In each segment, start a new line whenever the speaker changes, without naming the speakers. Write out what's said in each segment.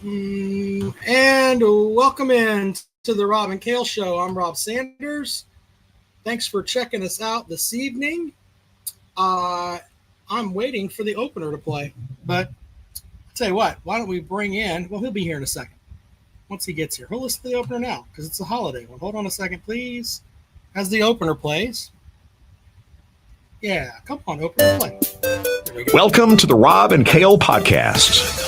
And welcome in to the Rob and Kale Show. I'm Rob Sanders. Thanks for checking us out this evening. I'm waiting for the opener to play, but I'll tell you what, why don't we bring in, well, he'll be here in a second. Once he gets here, we'll listen to the opener now because it's a holiday one. Hold on a second, please. As the opener plays. Yeah, come on, opener play.
Welcome to the Rob and Kale Podcast.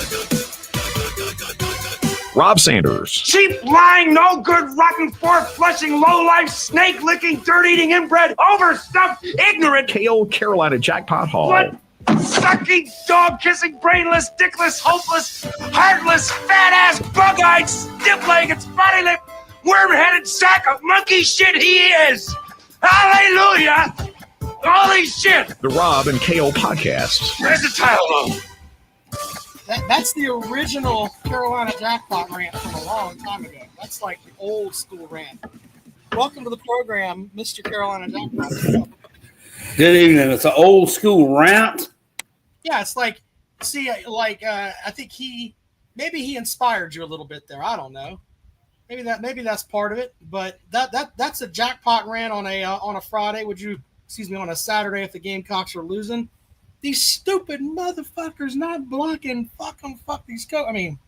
Rob Sanders.
Cheap, lying, no good, rotten, four-flushing, low-life, snake-licking, dirt-eating, inbred, overstuffed, ignorant.
Kale Carolina Jackpot Hall.
Blood-sucking, dog-kissing, brainless, dickless, hopeless, heartless, fat-ass, bug-eyed, stiff-legged, spotty-lipped, worm-headed sack of monkey shit he is. Hallelujah! Holy shit!
The Rob and Kale Podcast.
Where's the Tylenol?
That's the original Carolina Jackpot rant from a long time ago. That's like the old school rant. Welcome to the program, Mr. Carolina Jackpot.
Good evening. It's an old school rant.
Yeah, it's like, I think maybe he inspired you a little bit there. I don't know. Maybe that's part of it. But that's a jackpot rant on a Friday. On a Saturday if the Gamecocks are losing. These stupid motherfuckers not blocking. Fuck these coaches. I mean,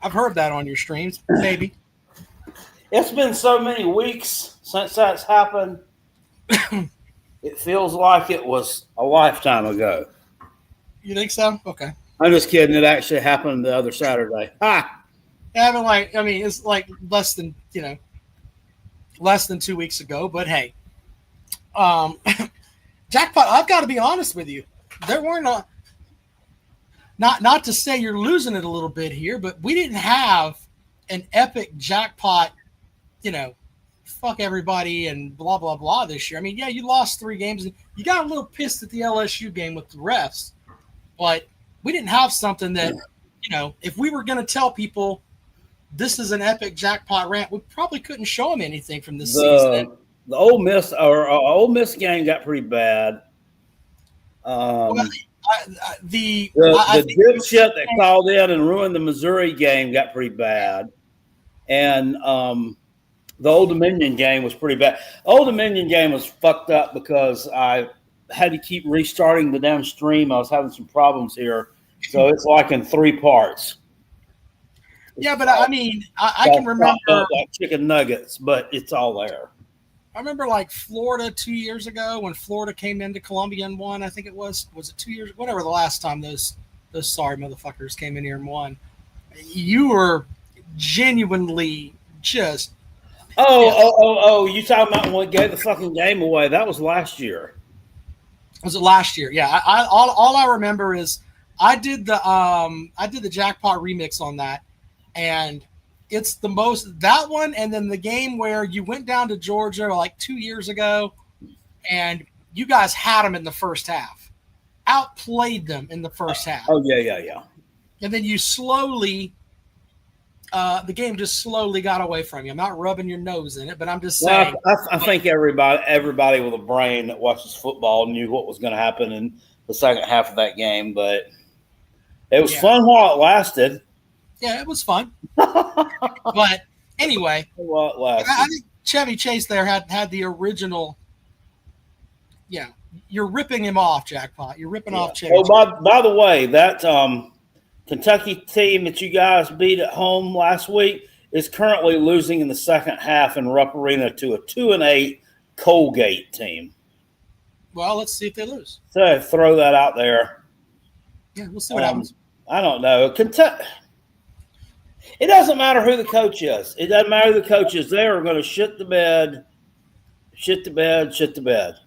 I've heard that on your streams, maybe.
It's been so many weeks since that's happened. It feels like it was a lifetime ago.
You think so? Okay.
I'm just kidding. It actually happened the other Saturday. Ha!
It's like less than 2 weeks ago, but hey. Jackpot, I've got to be honest with you. There were not to say you're losing it a little bit here, but we didn't have an epic jackpot, fuck everybody and blah, blah, blah this year. I mean, yeah, you lost 3 games. And you got a little pissed at the LSU game with the refs, but we didn't have something that, if we were going to tell people this is an epic jackpot rant, we probably couldn't show them anything from this season.
The Ole Miss game got pretty bad. The dipshit that called in and ruined the Missouri game got pretty bad. And the Old Dominion game was pretty bad. Old Dominion game was fucked up because I had to keep restarting the damn stream. I was having some problems here. So it's like in 3 parts.
Yeah, but I can remember
like chicken nuggets, but it's all there.
I remember like Florida 2 years ago when Florida came into Columbia and won. I think it was it 2 years? Whatever the last time those sorry motherfuckers came in here and won. You were genuinely just.
Oh! You talking about when we gave the fucking game away? That was last year.
Was it last year? Yeah. All I remember is I did the jackpot remix on that, and it's the most that one, and then the game where you went down to Georgia like 2 years ago, and you guys had them in the first half, outplayed them in the first half.
Oh yeah.
And then you slowly, the game just slowly got away from you. I'm not rubbing your nose in it, but I'm just saying.
I think everybody with a brain that watches football knew what was going to happen in the second half of that game, but it was fun while it lasted.
Yeah, it was fun. But anyway, I think Chevy Chase there had the original. Yeah, you're ripping him off, Jackpot. You're ripping off Chevy.
Oh, by the way, that Kentucky team that you guys beat at home last week is currently losing in the second half in Rupp Arena to a 2-8 Colgate team.
Well, let's see if they lose.
So throw that out there.
Yeah, we'll see what happens.
I don't know. Kentucky. It doesn't matter who the coach is. It doesn't matter who the coach is. They are going to shit the bed.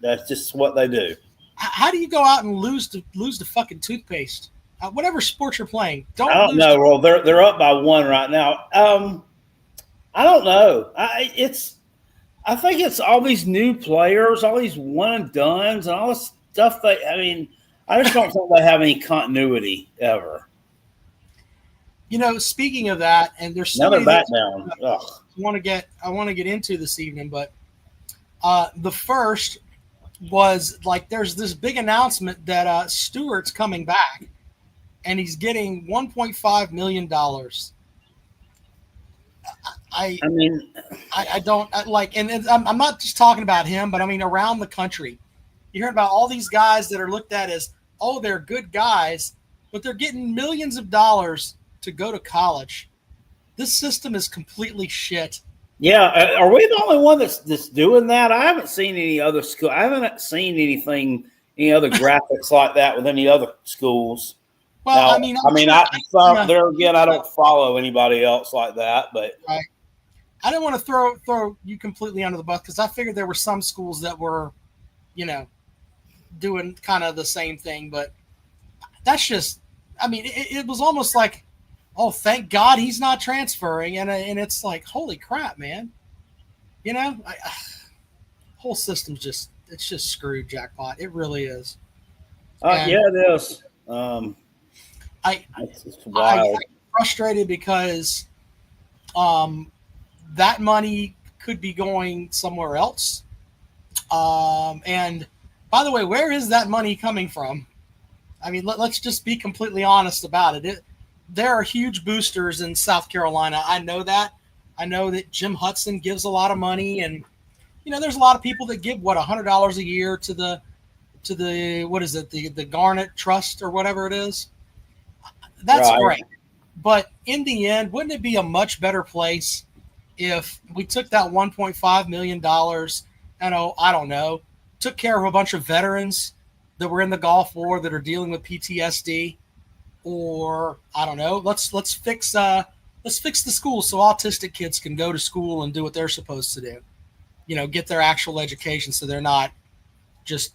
That's just what they do.
How do you go out and lose the fucking toothpaste? Whatever sport you're playing,
I don't know. Well, they're up by 1 right now. I don't know. I think it's all these new players, all these one and dones, and all this stuff. I just don't think they have any continuity ever.
Speaking of that, and there's so
another
many
back down.
I want to get into this evening, but the first was like there's this big announcement that Stewart's coming back, and he's getting $1.5 million. I
mean,
I don't like, and I'm not just talking about him, but I mean around the country. You hear about all these guys that are looked at as, oh, they're good guys, but they're getting millions of dollars to go to college. This system is completely shit.
Yeah, are we the only one that's doing that? I haven't seen any other school. I haven't seen any other graphics like that with any other schools.
Well,
now,
I
there again, I don't follow anybody else like that, but
right. I didn't want to throw you completely under the bus because I figured there were some schools that were, doing kind of the same thing, but that's just, I mean, it was almost like, oh, thank God he's not transferring, and it's like, holy crap, man, whole system's just screwed, jackpot. It really is.
Yeah, it is. It's wild.
I'm frustrated because that money could be going somewhere else. And by the way, where is that money coming from? I mean, let's just be completely honest about it. There are huge boosters in South Carolina. I know that. I know that Jim Hudson gives a lot of money, and there's a lot of people that give $100 a year to the what is it, the Garnet Trust or whatever it is. That's
right.
Great. But in the end, wouldn't it be a much better place if we took that $1.5 million and, I don't know, took care of a bunch of veterans that were in the Gulf War that are dealing with PTSD, or I don't know, let's fix the schools so autistic kids can go to school and do what they're supposed to do, get their actual education so they're not just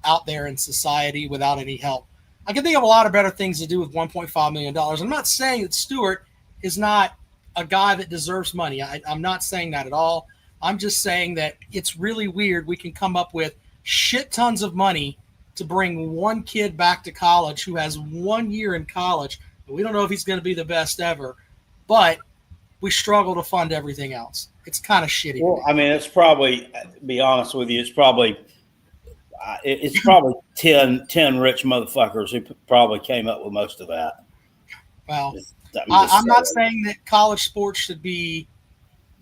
out there in society without any help. I can think of a lot of better things to do with $1.5 million. I'm not saying that Stewart is not a guy that deserves money. I'm not saying that at all. I'm just saying that it's really weird we can come up with shit tons of money to bring one kid back to college who has 1 year in college. We don't know if he's going to be the best ever, but we struggle to fund everything else. It's kind of shitty.
Well, I mean, it's probably, to be honest with you, it's probably 10 rich motherfuckers who probably came up with most of that.
Well, I'm not saying that college sports should be,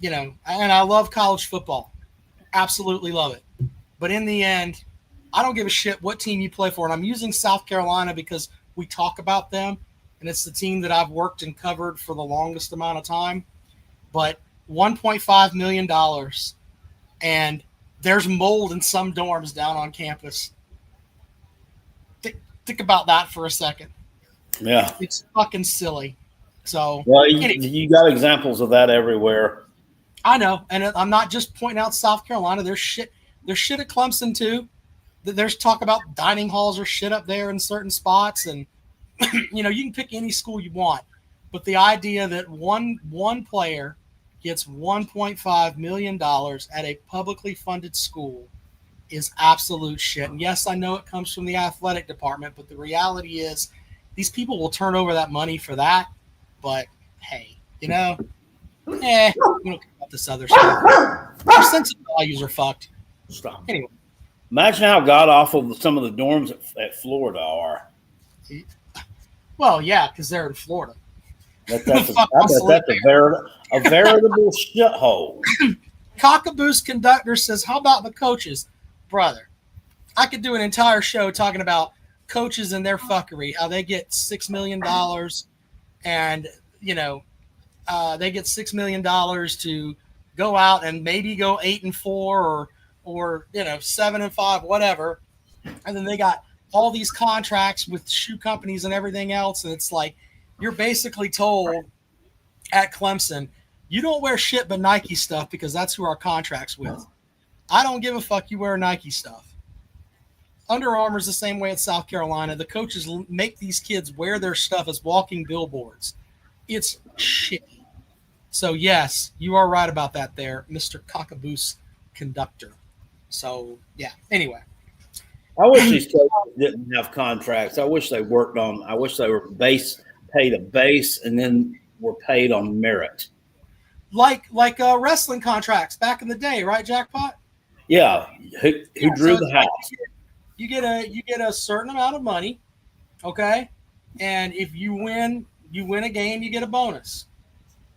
and I love college football. Absolutely love it. But in the end, I don't give a shit what team you play for. And I'm using South Carolina because we talk about them, and it's the team that I've worked and covered for the longest amount of time. But $1.5 million, and there's mold in some dorms down on campus. Think about that for a second.
Yeah.
It's fucking silly. So,
well, you got examples of that everywhere.
I know. And I'm not just pointing out South Carolina. There's shit at Clemson too. There's talk about dining halls or shit up there in certain spots. And, you can pick any school you want. But the idea that one player gets $1.5 million at a publicly funded school is absolute shit. And yes, I know it comes from the athletic department, but the reality is these people will turn over that money for that. But hey, we don't care about this other stuff. Our sense of values are fucked.
Stop.
Anyway.
Imagine how god awful some of the dorms at Florida are.
Well, yeah, because they're in Florida.
That's a veritable shithole.
Cockaboo's conductor says, how about the coaches? Brother, I could do an entire show talking about coaches and their fuckery, how they get $6 million and, they get $6 million to go out and maybe go 8-4 or 7-5, whatever. And then they got all these contracts with shoe companies and everything else. And it's like, you're basically told at Clemson, you don't wear shit but Nike stuff because that's who our contract's with. I don't give a fuck you wear Nike stuff. Under Armour's the same way at South Carolina. The coaches make these kids wear their stuff as walking billboards. It's shitty. So, yes, you are right about that there, Mr. Cockaboo's conductor. So, yeah. Anyway.
I wish these coaches didn't have contracts. I wish they were paid a base and then were paid on merit.
Like wrestling contracts back in the day, right, Jackpot?
Yeah. Who drew the house?
You get a certain amount of money, okay? And if you win a game, you get a bonus.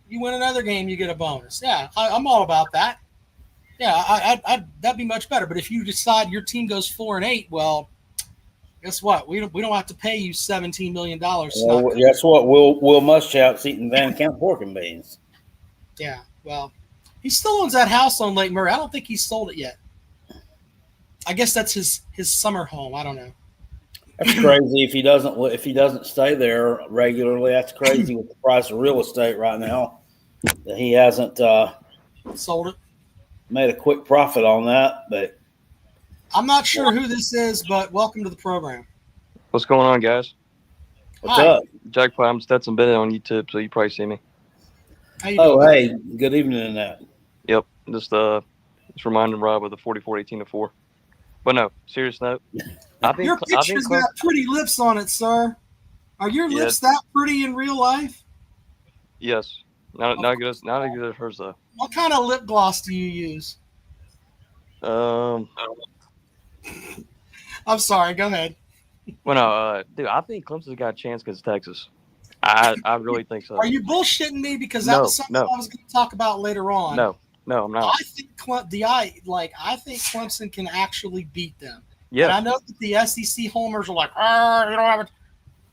You win another game, you get a bonus. Yeah, I'm all about that. Yeah, that'd be much better. But if you decide your team goes 4-8, well, guess what? We don't have to pay you $17 million.
Well, guess what? Will Muschamp eating Van Camp pork and beans.
Yeah, well, he still owns that house on Lake Murray. I don't think he's sold it yet. I guess that's his summer home. I don't know.
That's crazy if he doesn't stay there regularly. That's crazy with the price of real estate right now. That he hasn't
Sold it.
Made a quick profit on that. But
I'm not sure who this is, but welcome to the program.
What's going on, guys?
What's
Hi.
up?
Jackpot, I'm Stetson Bennett on YouTube, so you probably see me.
How you doing?
Hey, good evening in that.
Yep, just reminding Rob of the 44-18-4. But no, serious note.
Your picture's got pretty lips on it, sir. Are your lips that pretty in real life?
Yes. Not good as hers though.
What kind of lip gloss do you use?
Um.
I'm sorry. Go ahead.
Well, no, dude, I think Clemson's got a chance because Texas. I really think so.
Are you bullshitting me? Because that was something I was going to talk about later on.
No, I'm not.
I think I think Clemson can actually beat them.
Yeah.
And I know that the SEC homers are like, you don't have it.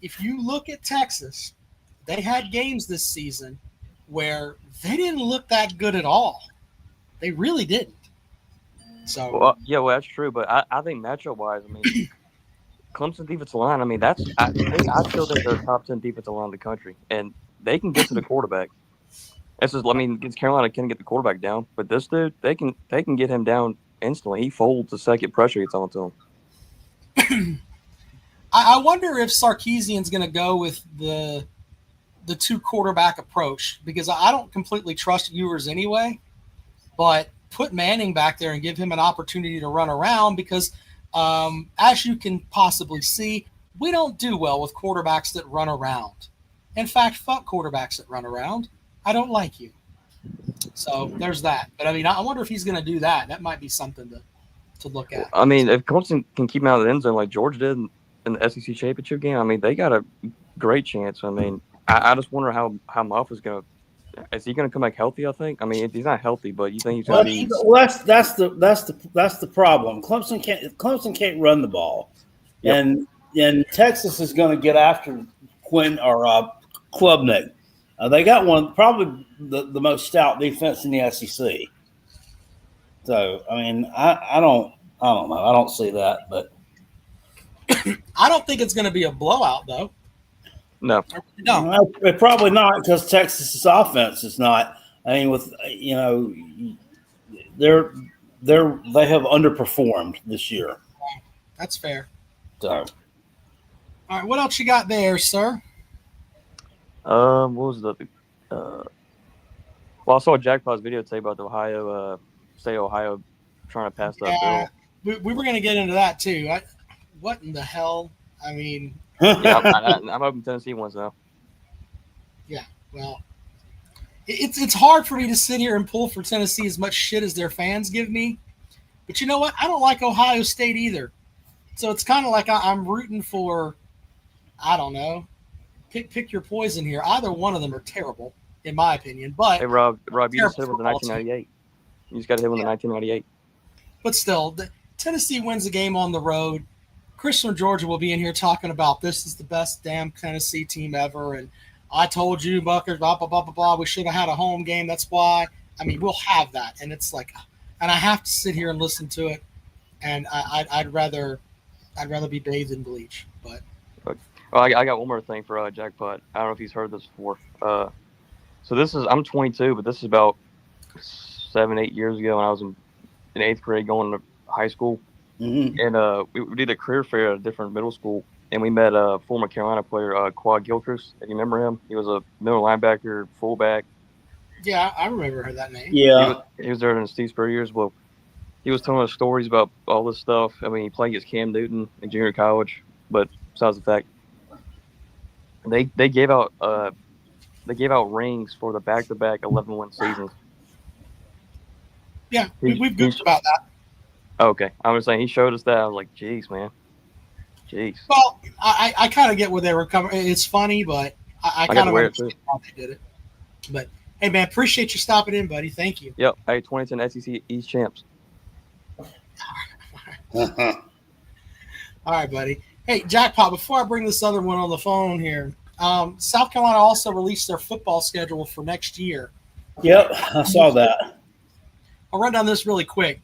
If you look at Texas, they had games this season where they didn't look that good at all. They really didn't. So
well, that's true. But I think matchup wise, I mean, Clemson defensive line. I mean, I still think they're top 10 defensive line in the country, and they can get to the quarterback. Against Carolina, can get the quarterback down, but this dude, they can get him down instantly. He folds the second pressure gets onto him.
I wonder if Sarkisian's going to go with the two quarterback approach, because I don't completely trust Ewers anyway, but put Manning back there and give him an opportunity to run around, because as you can possibly see, we don't do well with quarterbacks that run around. In fact, fuck quarterbacks that run around. I don't like you. So there's that. But I mean, I wonder if he's going to do that. That might be something to look at.
I mean, if Clemson can keep him out of the end zone like Georgia did in the SEC championship game, I mean, they got a great chance. I mean, I just wonder how Muff is going to. Is he going to come back healthy? I think. I mean, he's not healthy, but you think he's going to be?
Well, that's the problem. Clemson can't run the ball, yep. and Texas is going to get after Quinn or Klubnik. They got probably the most stout defense in the SEC. So I mean, I don't know. I don't see that, but
I don't think it's going to be a blowout, though.
No,
probably not, because Texas's offense is not. I mean, they have underperformed this year.
That's fair.
So,
all right, what else you got there, sir?
What was the? Well, I saw Jackpot's video today about the state of Ohio trying to pass that
bill. We were going to get into that too. What in the hell? I mean.
Yeah, I'm hoping Tennessee wins now.
Yeah, well, it's hard for me to sit here and pull for Tennessee as much shit as their fans give me. But you know what? I don't like Ohio State either. So it's kind of like I'm rooting for, I don't know, pick your poison here. Either one of them are terrible, in my opinion. But
hey, Rob, you just hit with the 1998. You just got to hit with the 1998.
But still, Tennessee wins the game on the road. Chris from Georgia will be in here talking about this is the best damn Tennessee team ever, and I told you, Buckers, blah, blah, blah, blah, blah. We should have had a home game. That's why. I mean, we'll have that. And it's like, and I have to sit here and listen to it, and I'd rather be bathed in bleach. But
well, I got one more thing for Jackpot. I don't know if he's heard this before. So I'm 22, but this is about 7-8 years ago when I was in 8th grade going to high school.
Mm-hmm.
And we did a career fair at a different middle school, and we met a former Carolina player, Quad Gilchrist. If you remember him, he was a middle linebacker, fullback.
Yeah, I remember that name.
Yeah,
he was there in the Steve Spurrier years. Well, he was telling us stories about all this stuff. I mean, he played against Cam Newton in junior college, but besides the fact, they gave out rings for the back-to-back 11-win seasons.
Yeah, we've goofed about that.
Okay. I was saying he showed us that. I was like, geez, man. Jeez.
Well, I kind of get where they were coming. It's funny, but I
got
kind
to
of
wear it too.
understand how they did it. But hey, man, appreciate you stopping in, buddy. Thank you.
Yep. Hey, 2010 SEC East champs.
All right, buddy. Hey, Jackpot, before I bring this other one on the phone here, South Carolina also released their football schedule for next year.
Yep, I saw that.
I'll run down this really quick.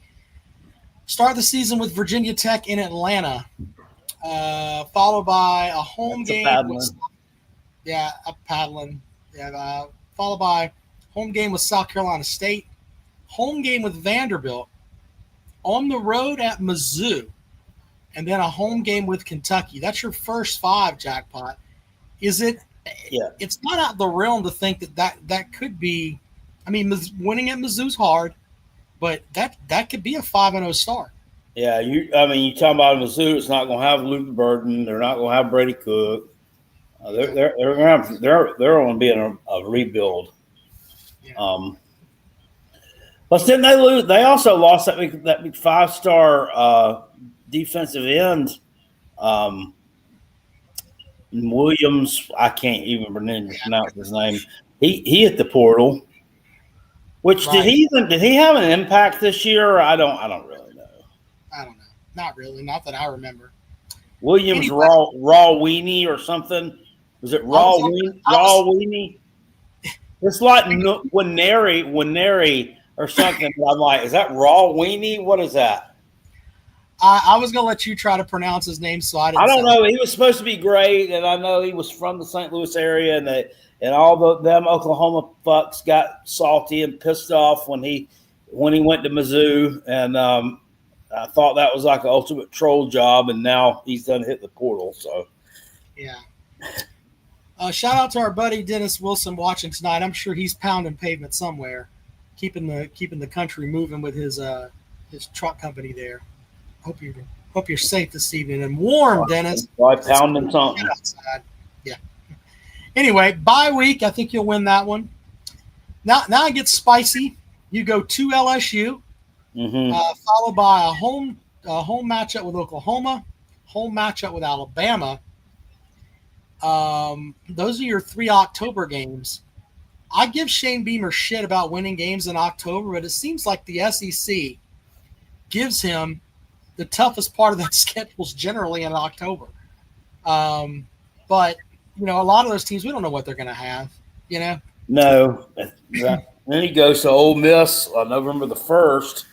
Start the season with Virginia Tech in Atlanta, followed by a home
That's a
game. Paddling. Yeah, followed by home game with South Carolina State, home game with Vanderbilt, on the road at Mizzou, and then a home game with Kentucky. That's your first 5, Jackpot. Is it?
Yeah.
It's not out of the realm to think that could be. I mean, winning at Mizzou's hard, but that could be a 5-0 start.
Yeah, you talking about Mizzou? It's not going to have Luke Burton. They're not going to have Brady Cook. They're going to be in a rebuild.
Yeah.
Plus, didn't they lose? They also lost that big 5-star defensive end, Williams. I can't even pronounce his name. He hit the portal. Which
Right.
did he have an impact this year? I don't really know.
I don't know. Not really. Not that I remember.
Williams
Anyway.
raw weenie or something. Was it raw weenie? It's like Winery or something. I'm like, is that raw weenie? What is that?
I was gonna let you try to pronounce his name, so I didn't.
I don't know. He was supposed to be great, and I know he was from the St. Louis area, and all them Oklahoma fucks got salty and pissed off when he went to Mizzou, and I thought that was like an ultimate troll job, and now he's done hit the portal. So,
yeah. Shout out to our buddy Dennis Wilson watching tonight. I'm sure he's pounding pavement somewhere, keeping the country moving with his truck company there. Hope you're safe this evening and warm, Dennis.
By pounding something.
Outside. Yeah. Anyway, bye week. I think you'll win that one. Now it gets spicy. You go to LSU, followed by a home matchup with Oklahoma, home matchup with Alabama. Those are your 3 October games. I give Shane Beamer shit about winning games in October, but it seems like the SEC gives him the toughest part of that schedule is generally in October. But a lot of those teams, we don't know what they're going to have.
No. Then he goes to Ole Miss on November the 1st.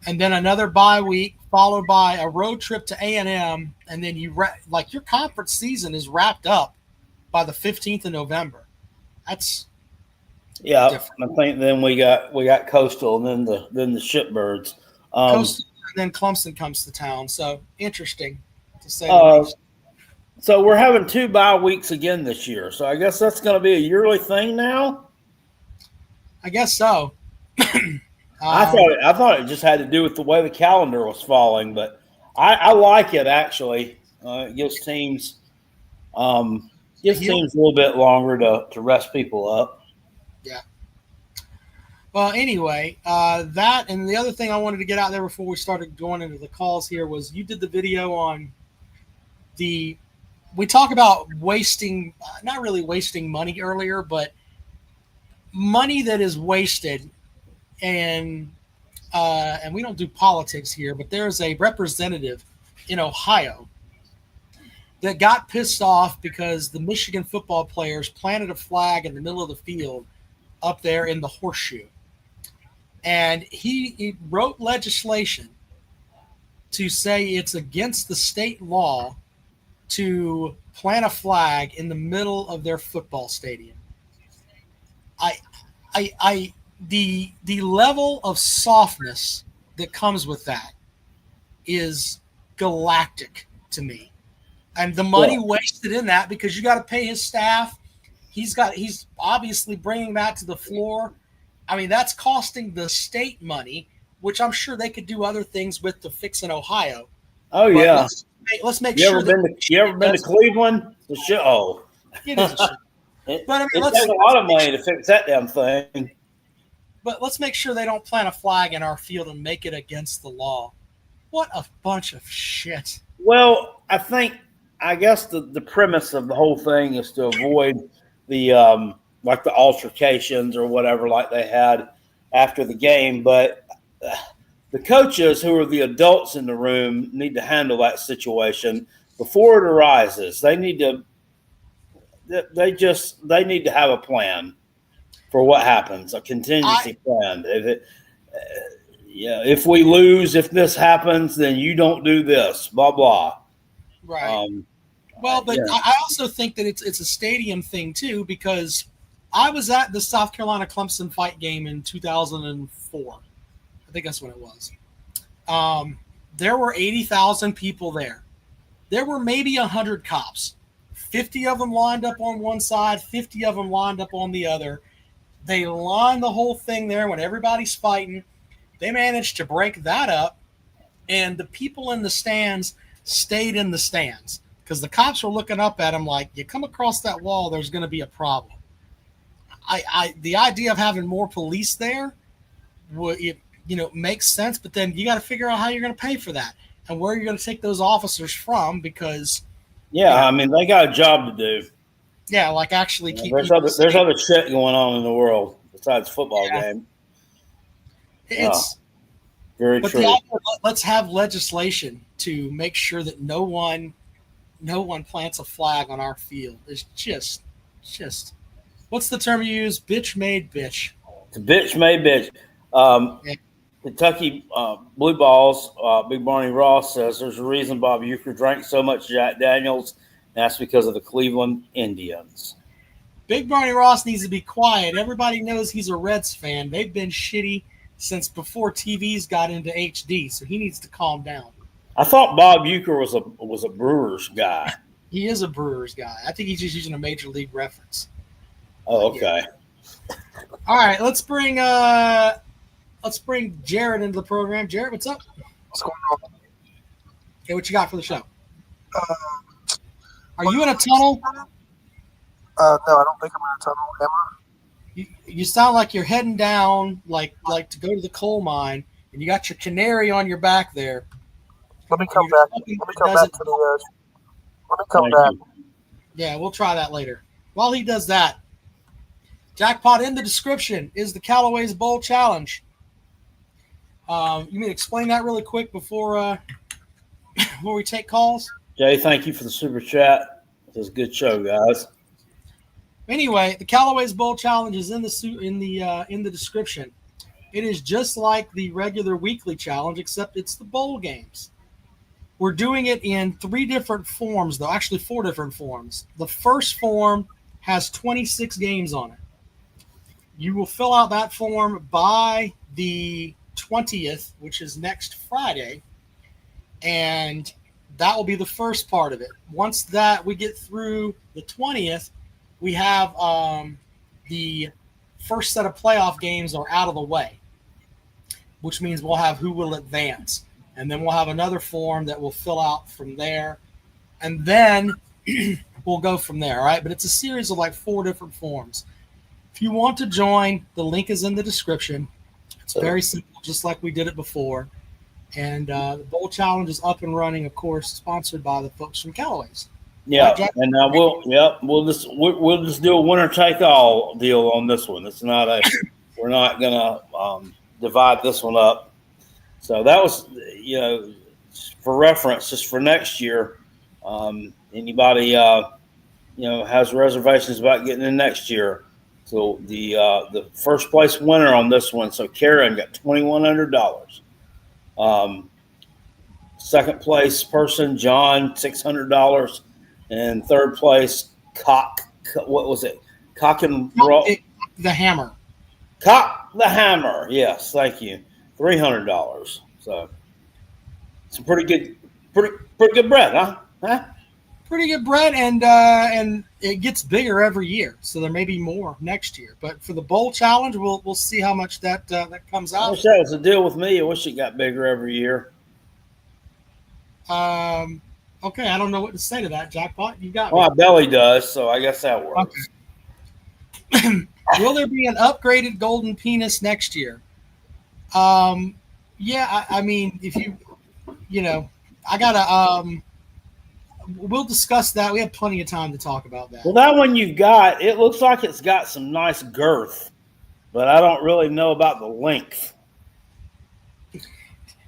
And then another bye week, followed by a road trip to A&M, and then your conference season is wrapped up by the 15th of November. That's different.
I think then we got Coastal, and then the Shitbirds.
Coastal, and then Clemson comes to town. So interesting to say the least.
So we're having 2 bye weeks again this year. So I guess that's going to be a yearly thing now.
I guess so.
I thought it just had to do with the way the calendar was falling, but I like it actually. It gives teams a little bit longer to rest people up.
Yeah. Well, anyway, that and the other thing I wanted to get out there before we started going into the calls here was you did the video on we talk about wasting, not really wasting money earlier, but money that is wasted. And we don't do politics here, but there's a representative in Ohio that got pissed off because the Michigan football players planted a flag in the middle of the field up there in the horseshoe. And he wrote legislation to say it's against the state law to plant a flag in the middle of their football stadium. The level of softness that comes with that is galactic to me. And the money wasted in that, because you got to pay his staff. He's obviously bringing that to the floor. I mean, that's costing the state money, which I'm sure they could do other things with to fix in Ohio.
Oh,
but
yeah.
Let's make
you
sure.
You ever been to Cleveland? The show.
It is a shit. But I mean,
it takes a lot of money to fix that damn thing.
But let's make sure they don't plant a flag in our field and make it against the law. What a bunch of shit.
Well, I guess the premise of the whole thing is to avoid the like the altercations or whatever like they had after the game. But the coaches, who are the adults in the room, need to handle that situation before it arises. They need to have a plan for what happens, a contingency plan. If we lose, if this happens, then you don't do this, blah blah.
Right. But yeah. I also think that it's a stadium thing too, because I was at the South Carolina Clemson fight game in 2004. I think that's when it was. There were 80,000 people there. There were maybe 100 cops. 50 of them lined up on one side, 50 of them lined up on the other. They lined the whole thing there when everybody's fighting. They managed to break that up, and the people in the stands stayed in the stands because the cops were looking up at them like, you come across that wall, there's going to be a problem. The idea of having more police there, makes sense, but then you got to figure out how you're going to pay for that and where you're going to take those officers from because.
Yeah, I mean, they got a job to do.
Yeah, like actually keep.
There's other shit going on in the world besides football game.
It's
very
but
true.
Let's have legislation to make sure that no one plants a flag on our field. It's just what's the term you use? Bitch made bitch.
It's a bitch made bitch. Kentucky Blue Balls, Big Barney Ross says there's a reason Bob Uecker drank so much Jack Daniels, and that's because of the Cleveland Indians.
Big Barney Ross needs to be quiet. Everybody knows he's a Reds fan. They've been shitty since before TVs got into HD, so he needs to calm down.
I thought Bob Uecker was a Brewers guy.
He is a Brewers guy. I think he's just using a major league reference.
Oh, okay.
Yeah. All right, let's bring Jared into the program. Jared, what's up?
What's going on?
Okay, what you got for the show? Are you in a tunnel?
No, I don't think I'm in a tunnel. Am I?
You sound like you're heading down, like to go to the coal mine, and you got your canary on your back there.
Let me come back. Let me come back to the. Let me come back.
Yeah, we'll try that later. While he does that, jackpot in the description is the Callaway's Bowl Challenge. You mean explain that really quick before we take calls?
Jay, thank you for the super chat. This is a good show, guys.
Anyway, the Callaway's Bowl Challenge is in the description. It is just like the regular weekly challenge, except it's the bowl games. We're doing it in 3 different forms, though. Actually, 4 different forms. The first form has 26 games on it. You will fill out that form by the 20th, which is next Friday, and that will be the first part of it. Once that we get through the 20th, we have the first set of playoff games are out of the way, which means we'll have who will advance. And then we'll have another form that we'll fill out from there. And then we'll go from there, all right? But it's a series of like 4 different forms. If you want to join, the link is in the description. It's very simple, just like we did it before. And the Bowl Challenge is up and running, of course, sponsored by the folks from Callaway's.
Yeah, right, and we'll just do a winner take all deal on this one. It's not we're not gonna divide this one up. So that was, for reference, just for next year. Anybody has reservations about getting in next year? So the first place winner on this one. So Karen got $2,100. Second place person John $600, and third place Cock. What was it? Cock and Roll.
The Hammer.
Cock the Hammer. Yes, thank you. $300. So it's a pretty good bread, huh?
Pretty good bread, and it gets bigger every year. So there may be more next year. But for the Bowl Challenge, we'll see how much that comes out.
I wish that was the deal with me. I wish it got bigger every year.
Okay, I don't know what to say to that, Jackpot. You got
my belly does, so I guess that works.
Okay. Will there be an upgraded golden penis next year? Yeah, I mean, if I gotta. We'll discuss that. We have plenty of time to talk about that.
Well, that one you've got, it looks like it's got some nice girth, but I don't really know about the length.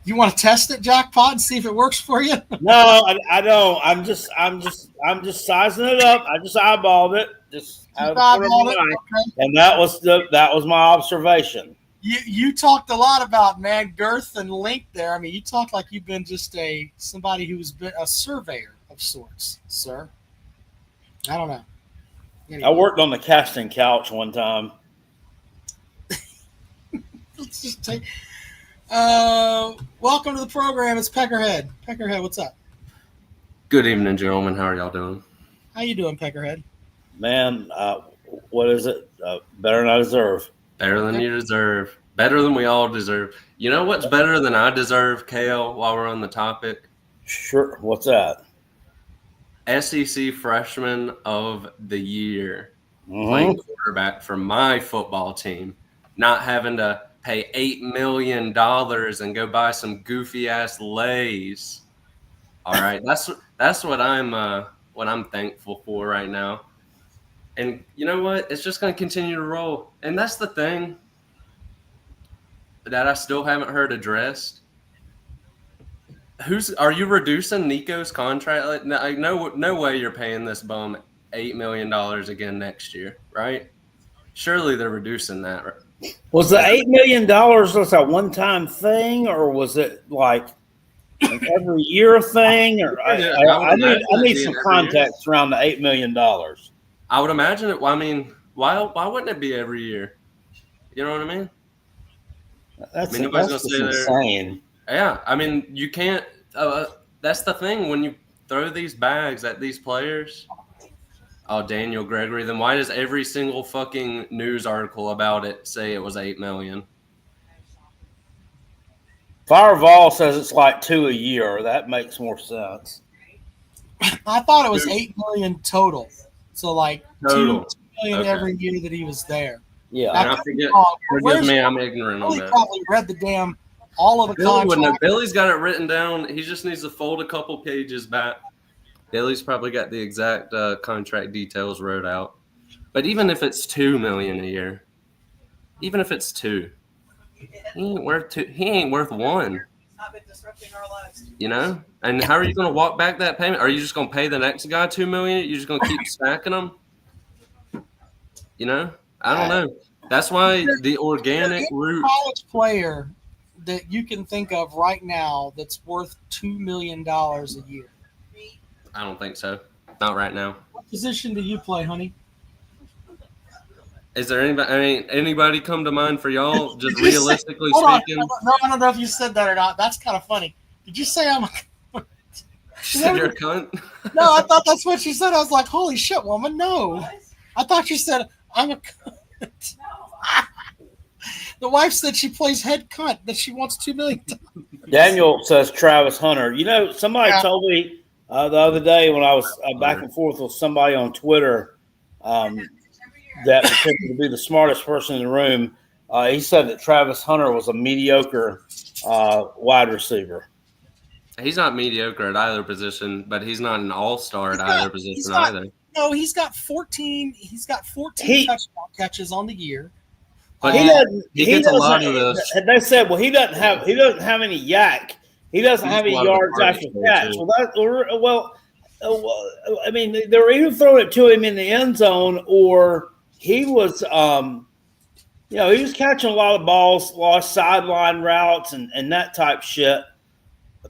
You want to test it, Jackpot, and see if it works for you?
No, I don't. I'm just sizing it up. I just eyeballed it. And that was my observation.
You talked a lot about girth and length there. I mean, you talk like you've been just somebody who's been a surveyor of sorts, sir. I don't know. Anyway.
I worked on the casting couch one time.
Let's just take. Welcome to the program. It's Peckerhead. Peckerhead, what's up?
Good evening, gentlemen. How are y'all doing?
How you doing, Peckerhead?
Man, what is it? Better than I deserve.
Better than you deserve. Better than we all deserve. You know what's better than I deserve, Kale, while we're on the topic?
Sure. What's that?
SEC Freshman of the Year. Playing quarterback for my football team. Not having to pay $8 million and go buy some goofy-ass Lays. All right. That's what I'm thankful for right now. And you know what? It's just going to continue to roll. And that's the thing that I still haven't heard addressed. Are you reducing Nico's contract? Like, no way you're paying this bum $8 million again next year, right? Surely they're reducing that. Right?
Was the $8 million just a one-time thing, or was it like an every year thing? Or I need some context around the $8 million.
I would imagine it. I mean, why wouldn't it be every year? You know what I mean?
That's
insane. Yeah, I mean, you can't. That's the thing when you throw these bags at these players. Oh, Daniel Gregory. Then why does every single fucking news article about it say it was $8 million?
Fireval says it's like 2 a year. That makes more sense.
I thought it was $8 million total. So like
total.
$2 million every year that he was there.
Yeah,
and I forget. Forgive me, I'm ignorant on that.
Probably read the all of the contracts.
Billy's got it written down. He just needs to fold a couple pages back. Billy's probably got the exact contract details wrote out. But even if it's $2 million a year, even if it's $2, he ain't worth $2. He ain't worth $1. You know? And how are you going to walk back that payment? Are you just going to pay the next guy $2 million? You're just going to keep stacking them? You know? I don't know. That's why the organic route.
College player that you can think of right now that's worth $2 million a year.
I don't think so. Not right now.
What position do you play, honey?
Is there anybody? I mean, anybody come to mind for y'all? Just realistically speaking.
No, I don't know if you said that or not. That's kind of funny. Did you say I'm a cunt?
You said you're a cunt?
No, I thought that's what you said. I was like, holy shit, woman, no. I thought you said I'm a cunt. The wife said she plays head cunt, that she wants $2 million.
Daniel says Travis Hunter. You know, somebody told me the other day when I was back and forth with somebody on Twitter that pretended to be the smartest person in the room. He said that Travis Hunter was a mediocre wide receiver.
He's not mediocre at either position, but he's not an all-star at either position either.
No, he's got 14 touchdown catches on the year.
But he gets a lot of those.
They said, well, he doesn't have any yak. He doesn't have any yards after catch. I mean, they were either throwing it to him in the end zone, or he was, he was catching a lot of balls, lost sideline routes, and that type shit.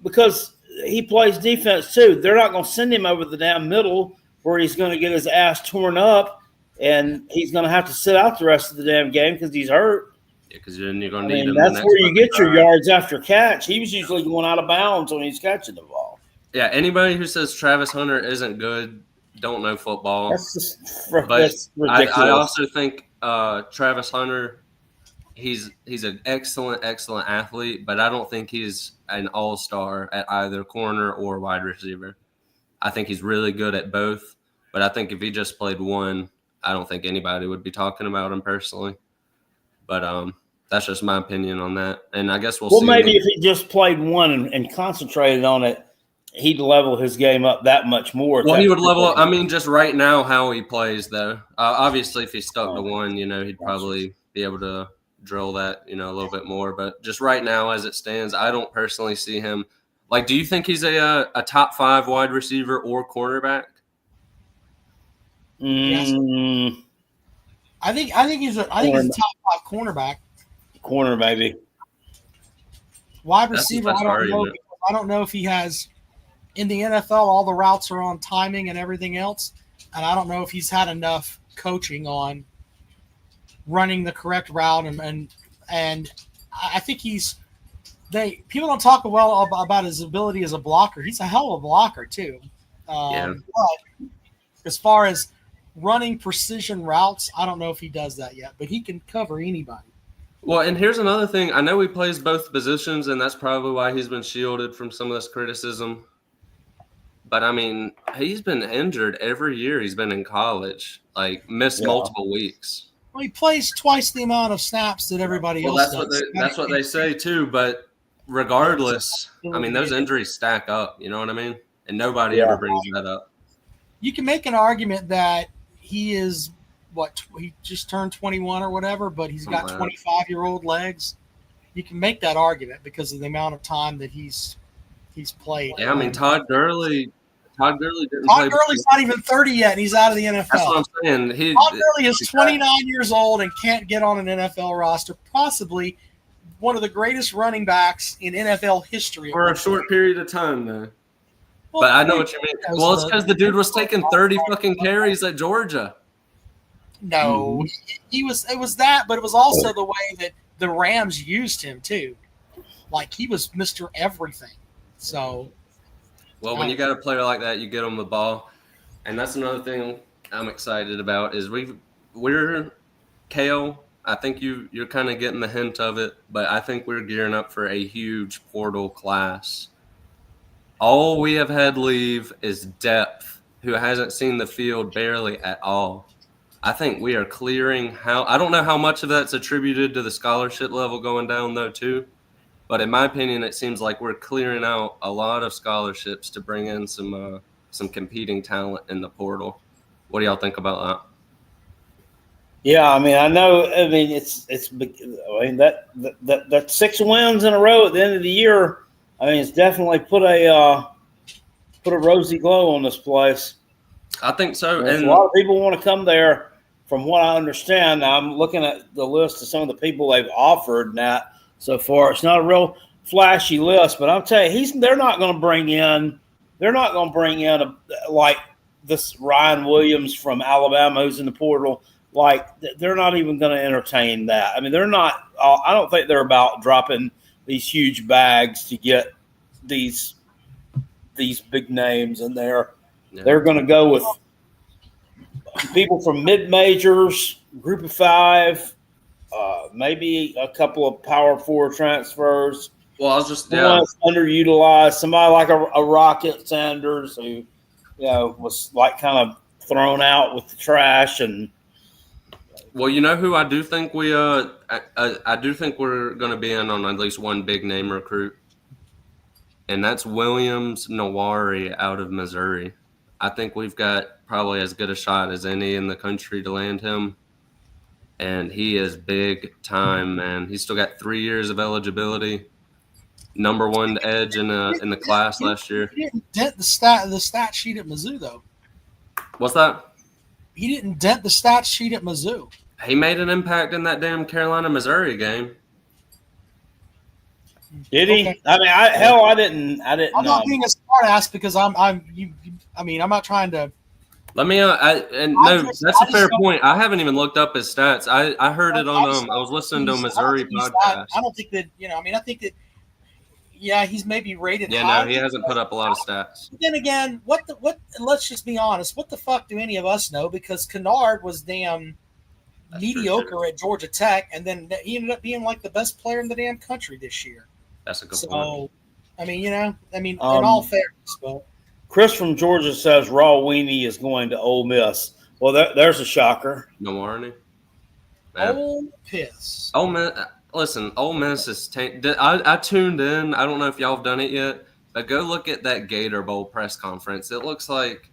Because he plays defense too. They're not going to send him over the damn middle where he's going to get his ass torn up. And he's going to have to sit out the rest of the damn game because he's hurt.
Yeah, because then you're going to need him.
That's where you get your yards after catch. He was usually going out of bounds when he's catching the ball.
Yeah, anybody who says Travis Hunter isn't good don't know football.
That's
ridiculous. I also think
Travis Hunter, he's an excellent athlete, but I don't think he's an all-star at either corner or wide receiver. I think he's really good at both, but I think if he just played one, I don't think anybody would be talking about him personally. But That's just my opinion on that. And I guess we'll see.
Maybe if he just played one and concentrated on it, he'd level his game up that much more.
Well, he would level up. I mean, just right now, how he plays, though. Obviously, if he stuck to one, he'd probably be able to drill that, a little bit more. But just right now, as it stands, I don't personally see him. Like, do you think he's a top 5 wide receiver or quarterback?
Yes. I think he's a top 5 cornerback.
Corner, maybe.
Wide receiver, I don't know if he has in the NFL. All the routes are on timing and everything else, and I don't know if he's had enough coaching on running the correct route. And I think people don't talk well about his ability as a blocker. He's a hell of a blocker too. But as far as running precision routes, I don't know if he does that yet, but he can cover anybody.
Well, and here's another thing. I know he plays both positions, and that's probably why he's been shielded from some of this criticism. But, I mean, he's been injured every year he's been in college, missed multiple weeks.
Well, he plays twice the amount of snaps that everybody else does.
That's what they say, too. But regardless, I mean, those injuries stack up. You know what I mean? And nobody ever brings that up.
You can make an argument that he is – he just turned 21 or whatever, but he's got 25-year-old legs. You can make that argument because of the amount of time that he's played.
Yeah, I mean, Todd Gurley didn't
play. Todd Gurley's not even 30 yet, and he's out of the NFL.
That's what I'm saying.
Todd Gurley is 29 years old and can't get on an NFL roster, possibly one of the greatest running backs in NFL history.
For a short period of time, though. Well, but I know what you mean. Well, it's because the dude was taking 30 fucking carries at Georgia.
No, it was that, but it was also the way that the Rams used him too. Like he was Mr. Everything. So,
well, when you got a player like that, you get him the ball, and that's another thing I'm excited about is we're Kale. I think you're kind of getting the hint of it, but I think we're gearing up for a huge portal class. All we have had leave is depth, who hasn't seen the field barely at all. I think we are clearing I don't know how much of that's attributed to the scholarship level going down, though, too. But in my opinion, it seems like we're clearing out a lot of scholarships to bring in some competing talent in the portal. What do y'all think about that?
Yeah, I mean, I know. I mean, I mean that 6 wins in a row at the end of the year. I mean, it's definitely put a rosy glow on this place.
I think so.
And a lot of people want to come there. From what I understand, I'm looking at the list of some of the people they've offered that so far. It's not a real flashy list, but I'm telling you, they're not going to bring in like this Ryan Williams from Alabama who's in the portal. Like they're not even going to entertain that. I mean, they're not. I don't think they're about dropping these huge bags to get these big names in there. Yeah. They're going to go with people from mid-majors, group of 5, maybe a couple of Power 4 transfers.
Well, I was just
underutilized. Somebody like a Rocket Sanders who, was like kind of thrown out with the trash. And
well, you know who I do think I do think we're going to be in on at least one big name recruit, and that's Williams Nawari out of Missouri. I think we've got probably as good a shot as any in the country to land him. And he is big time, man. He's still got 3 years of eligibility. Number 1 edge in the class last year.
He didn't dent the stat sheet at Mizzou, though.
What's that?
He didn't dent the stat sheet at Mizzou.
He made an impact in that damn Carolina-Missouri game.
Did he? Okay. I mean, I didn't.
I'm not being a smart ass because I'm not trying to.
Let me. That's a fair point. I haven't even looked up his stats. I heard it on. I was listening to a Missouri podcast.
I don't think that. I think that. Yeah, he's maybe rated.
Yeah, high. No, he hasn't put up a lot of stats.
But then again, what? Let's just be honest. What the fuck do any of us know? Because Kennard was damn mediocre at Georgia Tech, and then he ended up being like the best player in the damn country this year.
That's a good point.
I mean, in all fairness, but
Chris from Georgia says Raw Weenie is going to Ole Miss. Well, there's a shocker.
No warning.
Ole Miss.
Oh man, listen, Ole Miss is. I tuned in. I don't know if y'all have done it yet, but go look at that Gator Bowl press conference. It looks like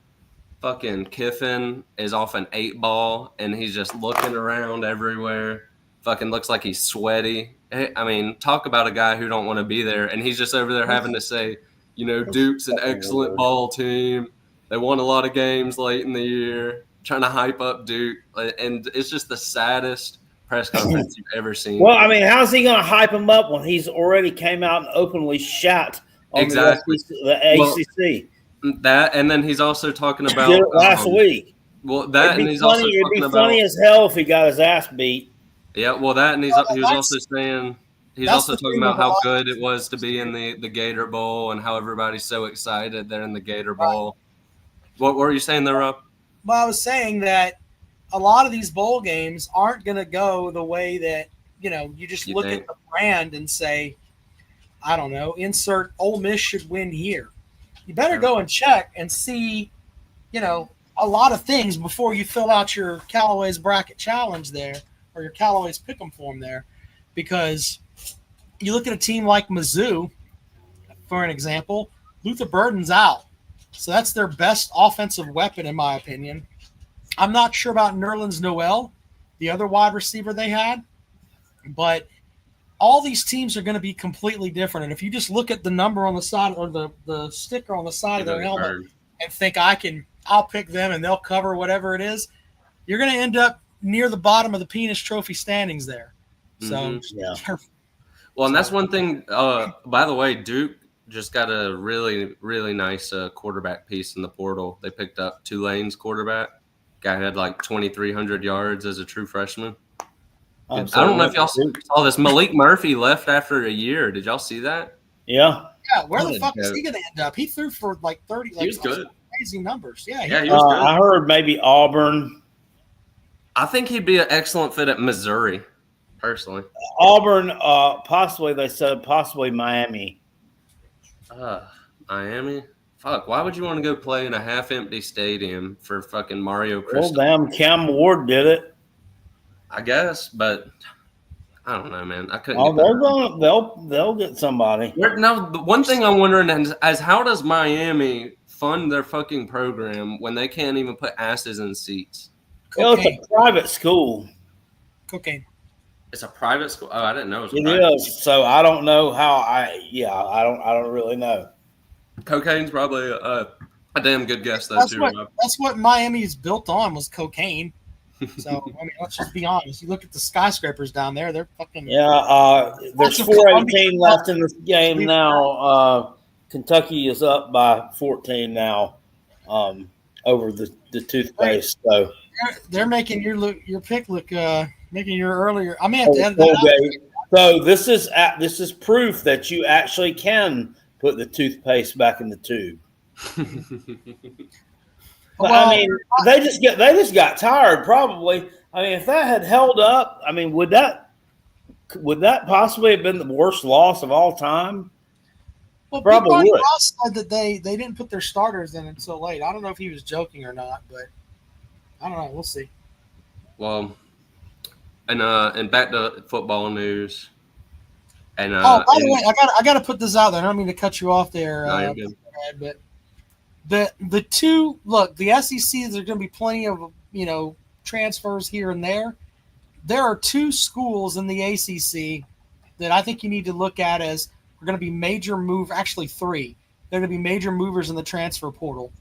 fucking Kiffin is off an 8-ball, and he's just looking around everywhere. Fucking looks like he's sweaty. I mean, talk about a guy who don't want to be there, and he's just over there having to say, Duke's an excellent ball team. They won a lot of games late in the year, trying to hype up Duke, and it's just the saddest press conference you've ever seen.
Well, I mean, how's he going to hype him up when he's already came out and openly shat on the ACC?
That, and then he's also talking about
did it last week.
Well, that, and he's
funny,
also talking
it'd be
about
funny as hell if he got his ass beat.
Yeah, well, that, and he was also saying he's also talking about how good it was to be in the Gator Bowl and how everybody's so excited they're in the Gator Bowl. What were you saying there, Rob?
Well, I was saying that a lot of these bowl games aren't going to go the way that you just look at the brand and say, I don't know, insert Ole Miss should win here. You better go and check and see, a lot of things before you fill out your Callaway's Bracket Challenge there or your Callaway's Pick'em form there, because you look at a team like Mizzou, for an example, Luther Burden's out. So that's their best offensive weapon, in my opinion. I'm not sure about Nerlens Noel, the other wide receiver they had, but all these teams are going to be completely different. And if you just look at the number on the side or the sticker on the side of their helmet and think I'll pick them and they'll cover whatever it is, you're going to end up near the bottom of the Penis Trophy standings there. So,
Well, and that's one thing. By the way, Duke just got a really, really nice quarterback piece in the portal. They picked up Tulane's quarterback. Guy had like 2,300 yards as a true freshman. I don't know if y'all saw this. Malik Murphy left after a year. Did y'all see that?
Yeah.
Yeah. Where the fuck is he going to end up? He threw for like 30. Like,
he was good.
Crazy numbers. Yeah.
He was good.
I heard maybe Auburn.
I think he'd be an excellent fit at Missouri, personally.
Auburn, possibly. They said possibly Miami.
Miami? Fuck, why would you want to go play in a half-empty stadium for fucking Mario Cristobal?
Well, damn, Cam Ward did it.
I guess, but I don't know, man. I couldn't.
They'll get somebody.
Now, the one thing I'm wondering is how does Miami fund their fucking program when they can't even put asses in seats?
It's a private school.
Cocaine.
It's a private school. Oh, I didn't know it was
It
private.
is. So I don't know how. I don't really know.
Cocaine's probably a damn good guess though.
That's what Miami is built on, was cocaine. So I mean, let's just be honest. You look at the skyscrapers down there; they're fucking.
Yeah. There's 4:18 left in this game now. Kentucky is up by 14 now, over the toothpaste. So
they're making your pick look making your earlier. I may have to edit that out.
So this is proof that you actually can put the toothpaste back in the tube. But, I mean, they just got tired, probably. I mean, if that had held up, I mean, would that possibly have been the worst loss of all time?
Well, probably would. Ross said that they didn't put their starters in until late. I don't know if he was joking or not, but I don't know. We'll see.
Well, and back to football news. And
by the way, I got to put this out there. I don't mean to cut you off there, but the two, look, the SEC, there's going to be plenty of transfers here and there. There are two schools in the ACC that I think you need to look at as are going to be major move. Actually, three. They're going to be major movers in the transfer portal.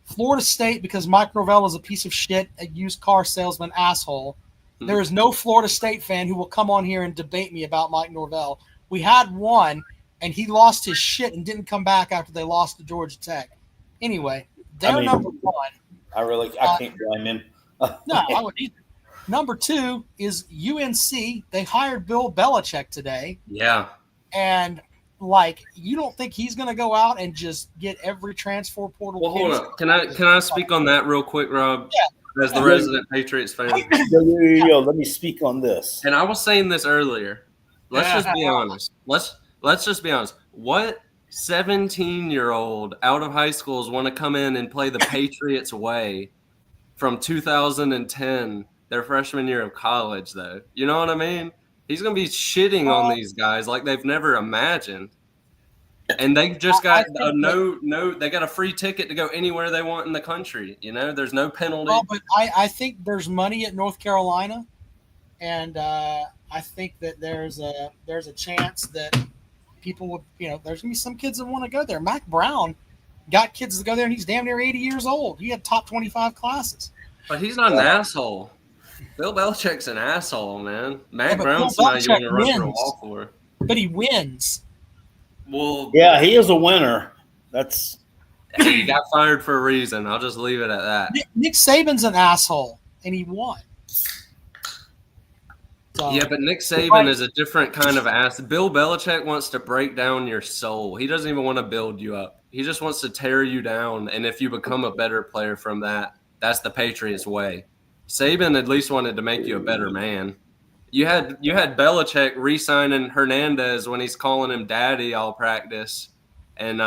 Florida State, because Mike Norvell is a piece of shit, a used car salesman asshole. There is no Florida State fan who will come on here and debate me about Mike Norvell. We had one, and he lost his shit and didn't come back after they lost to Georgia Tech. Anyway, they're number one.
I can't blame him.
No, I wouldn't either. Number two is UNC. They hired Bill Belichick today.
Yeah.
And, you don't think he's going to go out and just get every transfer portal?
Well, hold on. Can I speak on that real quick, Rob?
Yeah.
As the resident Patriots fan.
Let me speak on this.
And I was saying this earlier. Let's just be honest. Let's just be honest. What 17-year-old out of high schools want to come in and play the Patriots way from 2010, their freshman year of college, though? You know what I mean? He's going to be shitting on these guys like they've never imagined. And they just got they got a free ticket to go anywhere they want in the country. There's no penalty.
Well, but I think there's money at North Carolina, and I think that there's a chance that people would, there's going to be some kids that want to go there. Mac Brown got kids to go there, and he's damn near 80 years old. He had top 25 classes.
But he's not an asshole. Bill Belichick's an asshole, man. Mac Brown's not you want to run for a wall for.
But he wins.
Well,
yeah, he is a winner.
He got fired for a reason. I'll just leave it at that.
Nick Saban's an asshole, and he won. So,
yeah, but Nick Saban is a different kind of ass. Bill Belichick wants to break down your soul. He doesn't even want to build you up. He just wants to tear you down. And if you become a better player from that, that's the Patriots way. Saban at least wanted to make you a better man. You had Belichick re-signing Hernandez when he's calling him daddy all practice and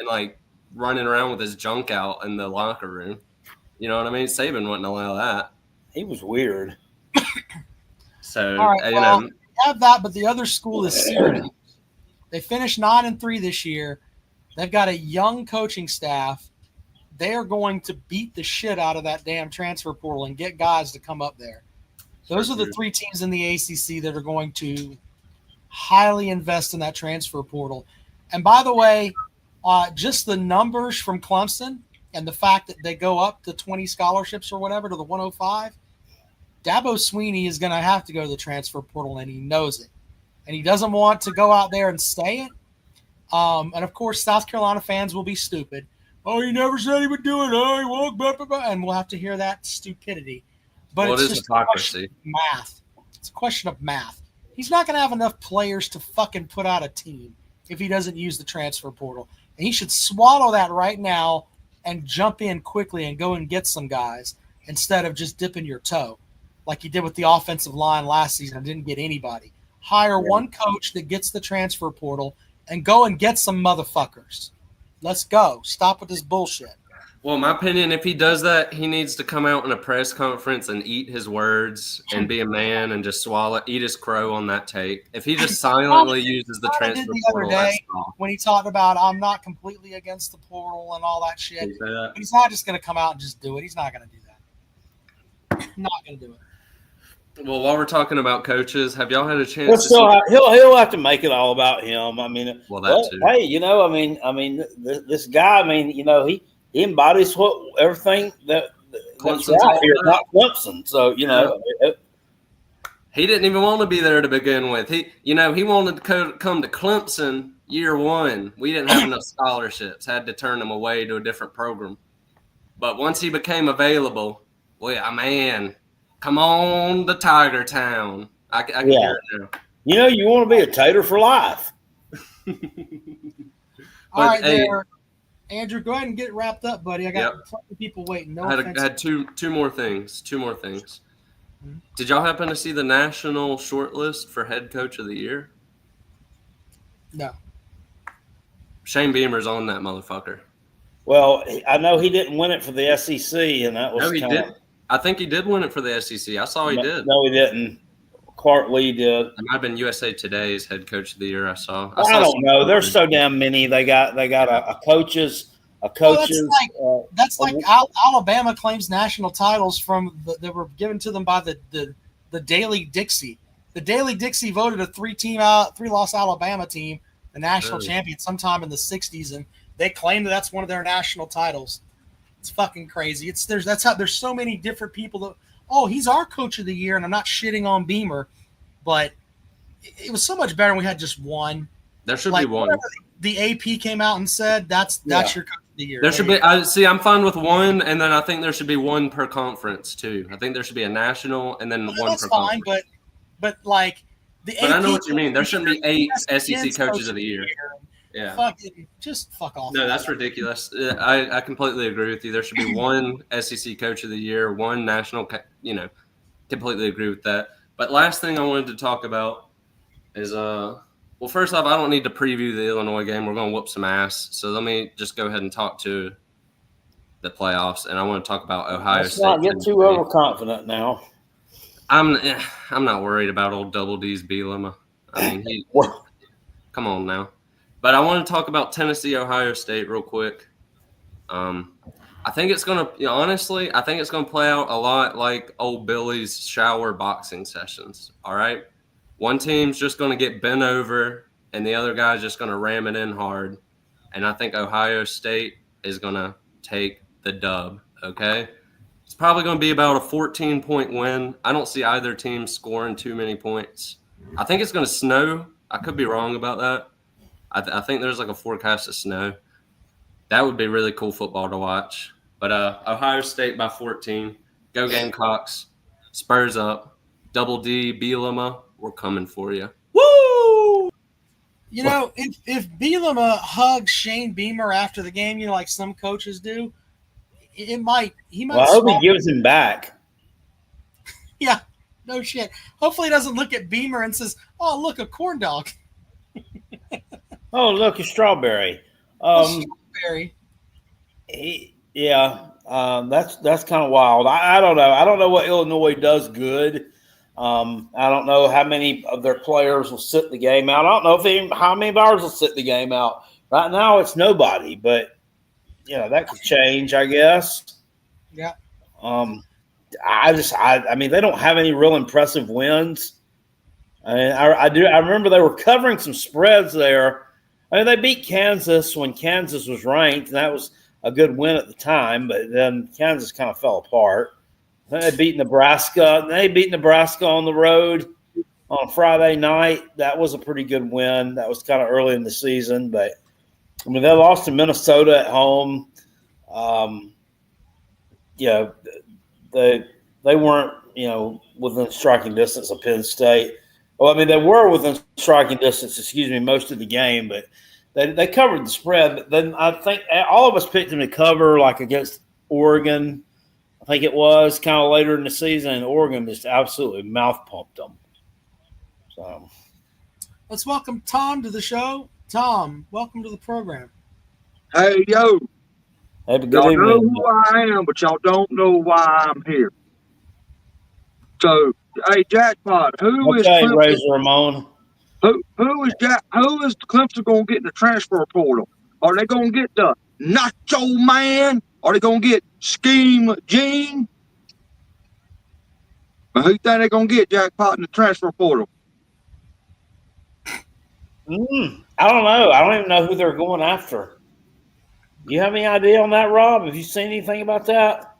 like running around with his junk out in the locker room. You know what I mean? Saban wouldn't allow that.
He was weird.
So,
all right, well, we have that, but the other school is Syracuse. They finished 9-3 this year. They've got a young coaching staff. They are going to beat the shit out of that damn transfer portal and get guys to come up there. Those are the three teams in the ACC that are going to highly invest in that transfer portal. And by the way, just the numbers from Clemson and the fact that they go up to 20 scholarships or whatever to the 105, Dabo Swinney is going to have to go to the transfer portal, and he knows it. And he doesn't want to go out there and say it. And, of course, South Carolina fans will be stupid. Oh, he never said he would do it. Oh, he won't. Blah, blah, blah. And we'll have to hear that stupidity. But it's just hypocrisy. Math. It's a question of math. He's not going to have enough players to fucking put out a team if he doesn't use the transfer portal. And he should swallow that right now and jump in quickly and go and get some guys instead of just dipping your toe like he did with the offensive line last season and didn't get anybody. Hire one coach that gets the transfer portal and go and get some motherfuckers. Let's go. Stop with this bullshit.
Well, in my opinion, if he does that, he needs to come out in a press conference and eat his words and be a man and just eat his crow on that tape. If he just silently uses the transfer portal,
that's all. When he talked about, I'm not completely against the portal and all that shit, but he's not just going to come out and just do it. He's not going to do that. Not going to do it.
Well, while we're talking about coaches, have y'all had a chance?
He'll have to make it all about him. I mean,
too.
Hey, this guy. He embodies everything that's out here, not Clemson. So he
didn't even want to be there to begin with. He wanted to come to Clemson year one. We didn't have enough scholarships. Had to turn him away to a different program. But once he became available, man. Come on to Tiger Town. I can hear it now.
You want to be a Tater for life.
All right, there. Andrew, go ahead and get wrapped up, buddy. I got plenty of people waiting.
I had two more things. Mm-hmm. Did y'all happen to see the national shortlist for head coach of the year?
No.
Shane Beamer's on that motherfucker.
Well, I know he didn't win it for the SEC, and that was
he did. I think he did win it for the SEC. I saw he did.
No, he didn't. Clark Lee did.
It might have been USA Today's head coach of the year. I saw
I don't know. There's so damn many. They got a coaches.
That's like Alabama claims national titles that were given to them by the Daily Dixie. The Daily Dixie voted a three-loss Alabama team the national champion sometime in the 60s, and they claim that's one of their national titles. It's fucking crazy. There's so many different people that, he's our coach of the year, and I'm not shitting on Beamer, but it was so much better when we had just one.
There should be one.
The AP came out and said that's your coach of the year.
There should be. I'm fine with one, and then I think there should be one per conference too. I think there should be a national and then one per conference.
But like the AP.
But I know what you mean. There shouldn't be 8 SEC coaches of the year. Yeah.
Just fuck off.
No, that's ridiculous. I completely agree with you. There should be one SEC coach of the year, one national, completely agree with that. But last thing I wanted to talk about is, first off, I don't need to preview the Illinois game. We're going to whoop some ass. So let me just go ahead and talk to the playoffs. And I want to talk about Ohio State.
Let's not get too overconfident now.
I'm not worried about old Double D's Bielema. I mean, come on now. But I want to talk about Tennessee, Ohio State real quick. I think it's going to, honestly, I think it's going to play out a lot like old Billy's shower boxing sessions. All right. One team's just going to get bent over and the other guy's just going to ram it in hard. And I think Ohio State is going to take the dub. Okay. It's probably going to be about a 14-point win. I don't see either team scoring too many points. I think it's going to snow. I could be wrong about that. I think there's like a forecast of snow. That would be really cool football to watch. But Ohio State by 14. Go Gamecocks. Spurs up. Double D, Bielema, we're coming for you.
Woo! You know, if Bielema hugs Shane Beamer after the game, like some coaches do, he might.
Well, I hope he gives him back.
Yeah, no shit. Hopefully he doesn't look at Beamer and says, "Oh, look, a corn dog."
Oh, look, a strawberry.
Strawberry.
That's kind of wild. I don't know. I don't know what Illinois does good. I don't know how many of their players will sit the game out. I don't know how many of ours will sit the game out. Right now, it's nobody, but that could change, I guess.
Yeah.
I mean, they don't have any real impressive wins. I mean, I remember they were covering some spreads there. I mean, they beat Kansas when Kansas was ranked, and that was a good win at the time. But then Kansas kind of fell apart. Then they beat Nebraska. They beat Nebraska on the road on Friday night. That was a pretty good win. That was kind of early in the season, but I mean, they lost to Minnesota at home. They weren't within striking distance of Penn State. Well, I mean, they were within striking distance, most of the game, but they covered the spread. But then I think all of us picked them to cover, like against Oregon. I think it was kind of later in the season, and Oregon just absolutely mouth pumped them. So,
let's welcome Tom to the show. Tom, welcome to the program.
Hey, yo.
Have a good
y'all
evening.
know who I am, but y'all don't know why I'm here. So, hey, Jackpot, who is
Okay,
Clemson?
Razor Ramon.
Who is Clemson going to get in the transfer portal? Are they going to get the Nacho Man? Are they going to get Scheme Gene? Who do you think they're going to get, Jackpot, in the transfer portal?
I don't know. I don't even know who they're going after. You have any idea on that, Rob? Have you seen anything about that?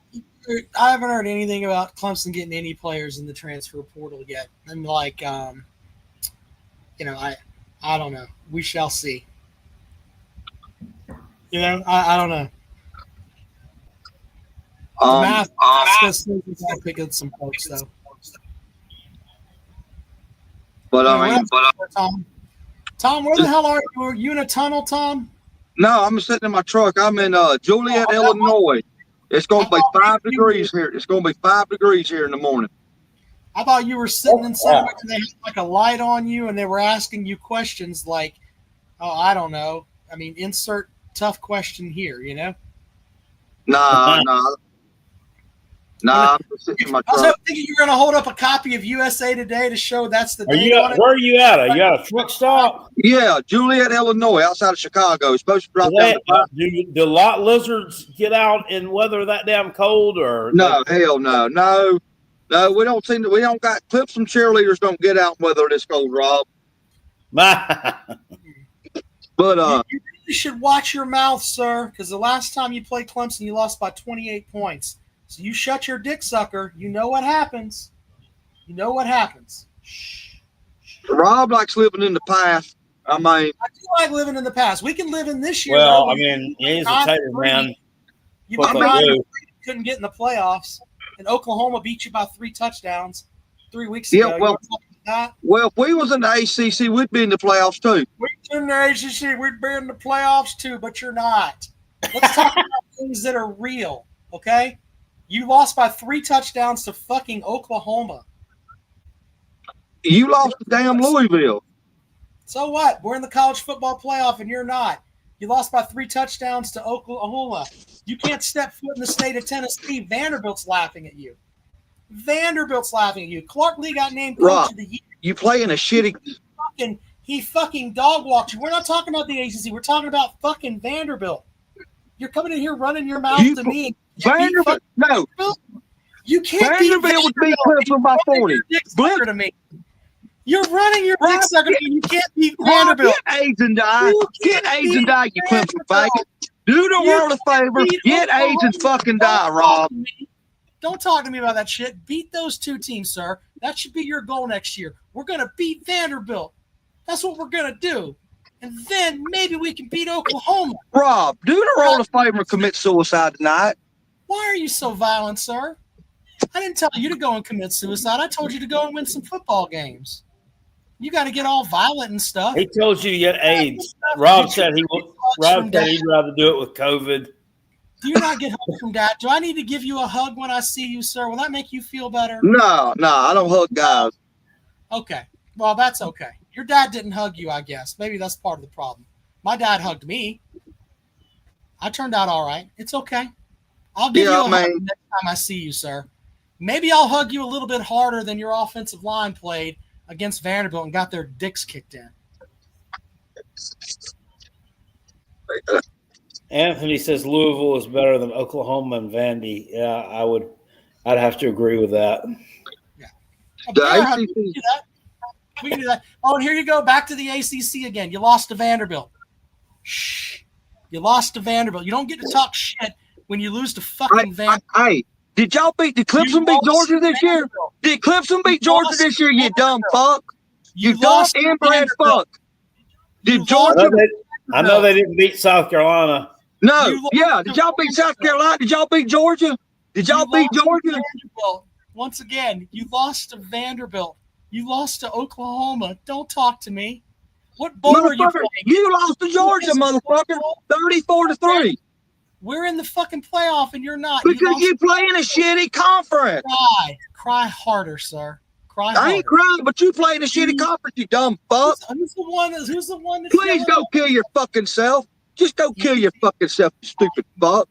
I haven't heard anything about Clemson getting any players in the transfer portal yet. I'm like, I don't know. We shall see. I don't know. Damascus is going to pick up some folks, though. Tom, where the hell are you? Are you in a tunnel, Tom?
No, I'm sitting in my truck. I'm in Joliet, Illinois. It's going to be 5 degrees here. It's going to be 5 degrees here in the morning.
I thought you were sitting in somewhere and they had like a light on you and they were asking you questions like, oh, I don't know. I mean, insert tough question here,
Nah, I'm just sitting in my
I was
truck.
thinking you were going to hold up a copy of USA Today to show that's the day on it.
Where are you at? Are you at a truck stop?
Yeah, Joliet, Illinois, outside of Chicago. It's supposed to drop down.
Do lot lizards get out and weather that damn cold? Or
no, hell no. No, we don't got Clemson cheerleaders don't get out and weather this cold, Rob.
But
you should watch your mouth, sir, because the last time you played Clemson, you lost by 28 points. So you shut your dick sucker. You know what happens.
Rob likes living in the past. I do
like living in the past. We can live in this year.
Well,
though.
I mean, he's a Tater man.
You couldn't get in the playoffs, and Oklahoma beat you by 3 touchdowns 3 weeks ago.
Well, if we was in the ACC, we'd be in the playoffs too.
We're in the ACC. We'd be in the playoffs too, but you're not. Let's talk about things that are real, okay? You lost by 3 touchdowns to fucking Oklahoma.
You lost to damn Louisville.
So what? We're in the college football playoff and you're not. You lost by 3 touchdowns to Oklahoma. You can't step foot in the state of Tennessee. Vanderbilt's laughing at you. Vanderbilt's laughing at you. Clark Lee got named
Rob,
coach of the year.
You playing a shitty.
He fucking dog walked you. We're not talking about the ACC. We're talking about fucking Vanderbilt. You're coming in here running your mouth to me.
Vanderbilt, no.
You can't
Vanderbilt would beat Clemson by 40.
To me. You're running your dick sucker to me. You can't beat Vanderbilt.
Get AIDS and die. Get AIDS and die, you Clemson faggot. Do the world a favor. Get AIDS and fucking die, Rob.
Don't talk to me about that shit. Beat those two teams, sir. That should be your goal next year. We're going to beat Vanderbilt. That's what we're going to do. And then maybe we can beat Oklahoma.
Rob, do the world a favor and commit suicide tonight.
Why are you so violent, sir? I didn't tell you to go and commit suicide. I told you to go and win some football games. You got to get all violent and stuff.
He told you to get AIDS. Rob said he'd rather do it with COVID.
Do you not get hugs from Dad? Do I need to give you a hug when I see you, sir? Will that make you feel better?
No, I don't hug guys.
Okay. Well, that's okay. Your dad didn't hug you, I guess. Maybe that's part of the problem. My dad hugged me. I turned out all right. It's okay. I'll give you a hug next time I see you, sir. Maybe I'll hug you a little bit harder than your offensive line played against Vanderbilt and got their dicks kicked in.
Anthony says Louisville is better than Oklahoma and Vandy. Yeah, I'd have to agree with that.
Yeah. We can do that. Oh, and here you go. Back to the ACC again. You lost to Vanderbilt. Shh. You lost to Vanderbilt. You don't get to talk shit when you lose to fucking Vanderbilt.
Hey, did Clemson beat Georgia this year? Did Clemson beat Georgia this year, you dumb fuck? You dumb inbred fuck. Did Georgia?
I know they didn't beat South Carolina.
No, yeah. Did y'all beat South Carolina? Did y'all beat Georgia? Did y'all beat Georgia?
Once again, you lost to Vanderbilt. You lost to Oklahoma. Don't talk to me. What bowl are you playing?
You lost to Georgia, motherfucker. 34-3.
We're in the fucking playoff and you're not.
Because you play in a shitty conference.
Cry harder, sir. Cry harder.
I ain't crying, but you play in a shitty conference, you dumb fuck.
Who's the one that's
Please go kill your fucking self. Just go kill your fucking self, you stupid fuck.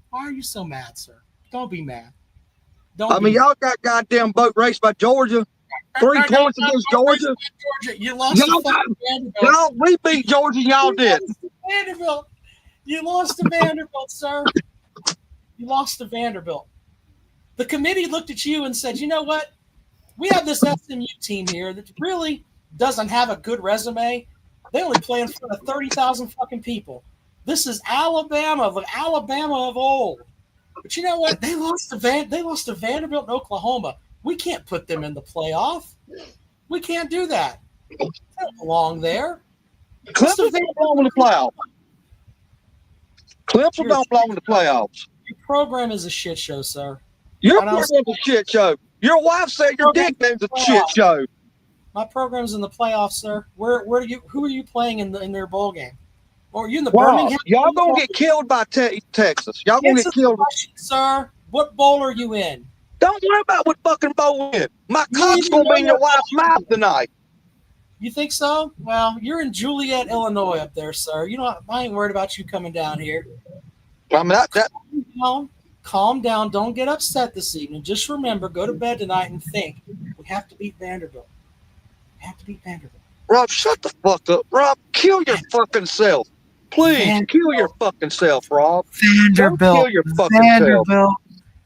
Why are you so mad, sir? Don't be mad.
Y'all got goddamn boat raced by Georgia. 3 points against Georgia.
You lost to Vanderbilt.
Y'all, we beat Georgia, y'all did.
Vanderbilt. You lost to Vanderbilt, sir. You lost to Vanderbilt. The committee looked at you and said, you know what? We have this SMU team here that really doesn't have a good resume. They only play in front of 30,000 fucking people. This is Alabama, the Alabama of old. But you know what? They lost to Vanderbilt and Oklahoma. We can't put them in the playoff. We can't do that. They don't belong there.
Clemson don't belong in the playoffs. Clemson don't belong in the playoffs.
Your program is a shit show, sir.
Your program's a shit show. Your wife said your dick name's a shit show.
My program's in the playoffs, sir. Who are you playing in their bowl game? Or are you in the Birmingham?
Y'all gonna get killed by Texas. Y'all gonna get killed,
sir. What bowl are you in?
Don't worry about what fucking bowl we're in. My cock's gonna be in your wife's mouth tonight.
You think so? Well, you're in Joliet, Illinois, up there, sir. You know, I ain't worried about you coming down here. Calm down. Don't get upset this evening. Just remember, go to bed tonight and think. We have to beat Vanderbilt.
Rob, shut the fuck up. Rob, kill your fucking self. Please, kill your fucking self, Rob.
Vanderbilt.
Don't kill your fucking self.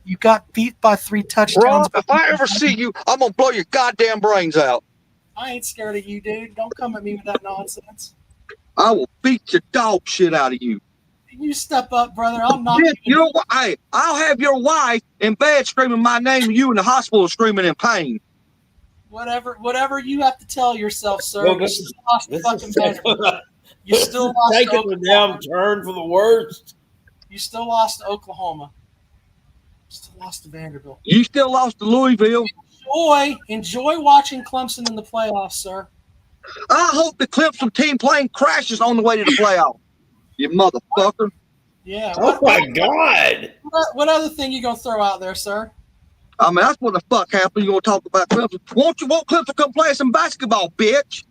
You got beat by 3 touchdowns.
Rob, if I ever see you, I'm going to blow your goddamn brains out.
I ain't scared of you, dude. Don't come at me with that nonsense.
I will beat your dog shit out of you.
You step up, brother. I'll knock you.
Hey, I'll have your wife in bed screaming my name and you in the hospital screaming in pain.
Whatever you have to tell yourself, sir. You still lost fucking Vanderbilt. You still lost
taking the damn turn for the worst.
You still lost to Oklahoma. You still lost to Vanderbilt.
You still lost to Louisville.
Enjoy watching Clemson in the playoffs, sir.
I hope the Clemson team plane crashes on the way to the playoffs. You motherfucker.
Yeah.
Oh my God.
What other thing you gonna throw out there, sir?
I mean, that's what the fuck happened. You gonna talk about Clemson? Want Clemson to come play some basketball, bitch?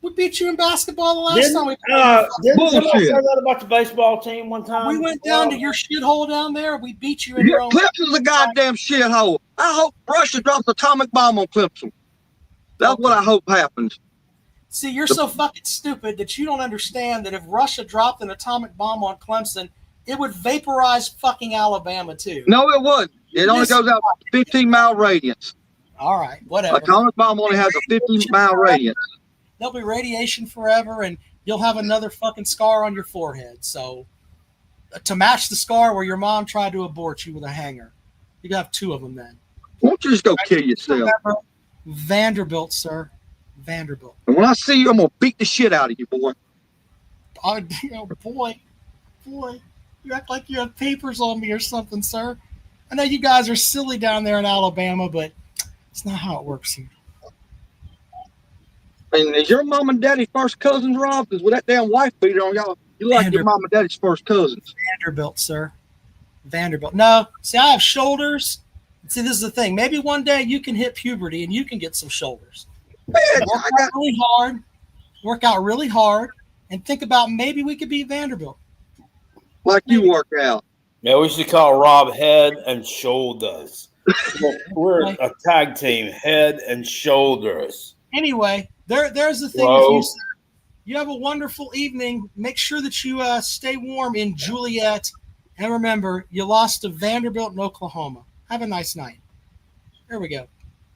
We beat you in basketball the last time we
Didn't somebody
Bullshit.
say that about the baseball team one time?
We went down to your shithole down there. We beat you in
Yeah,
your own.
Clemson's a goddamn shithole. I hope Russia drops an atomic bomb on Clemson. That's what I hope happens.
See, you're so fucking stupid that you don't understand that if Russia dropped an atomic bomb on Clemson, it would vaporize fucking Alabama too.
No, it wouldn't. It only goes out 15-mile radius.
All right, whatever.
Atomic bomb only has a 15-mile radius.
There'll be radiation forever, and you'll have another fucking scar on your forehead. So, to match the scar where your mom tried to abort you with a hanger, you have two of them then.
Why don't you just go kill yourself?
Remember, Vanderbilt, sir. Vanderbilt.
And when I see you, I'm going to beat the shit out of you, boy.
Oh, boy. You act like you have papers on me or something, sir. I know you guys are silly down there in Alabama, but it's not how it works here.
And is your mom and daddy first cousins, Rob? Because with that damn wife beater on y'all, you like your mom and daddy's first cousins.
Vanderbilt, sir. Vanderbilt. No, see, I have shoulders. See, this is the thing. Maybe one day you can hit puberty and you can get some shoulders. Work out really hard, and think about maybe we could beat Vanderbilt.
Like you work out.
Yeah, we should call Rob Head and Shoulders. We're a tag team, Head and Shoulders.
Anyway, there's the thing. If you have a wonderful evening. Make sure that you stay warm in Juliet. And remember, you lost to Vanderbilt in Oklahoma. Have a nice night. There we go.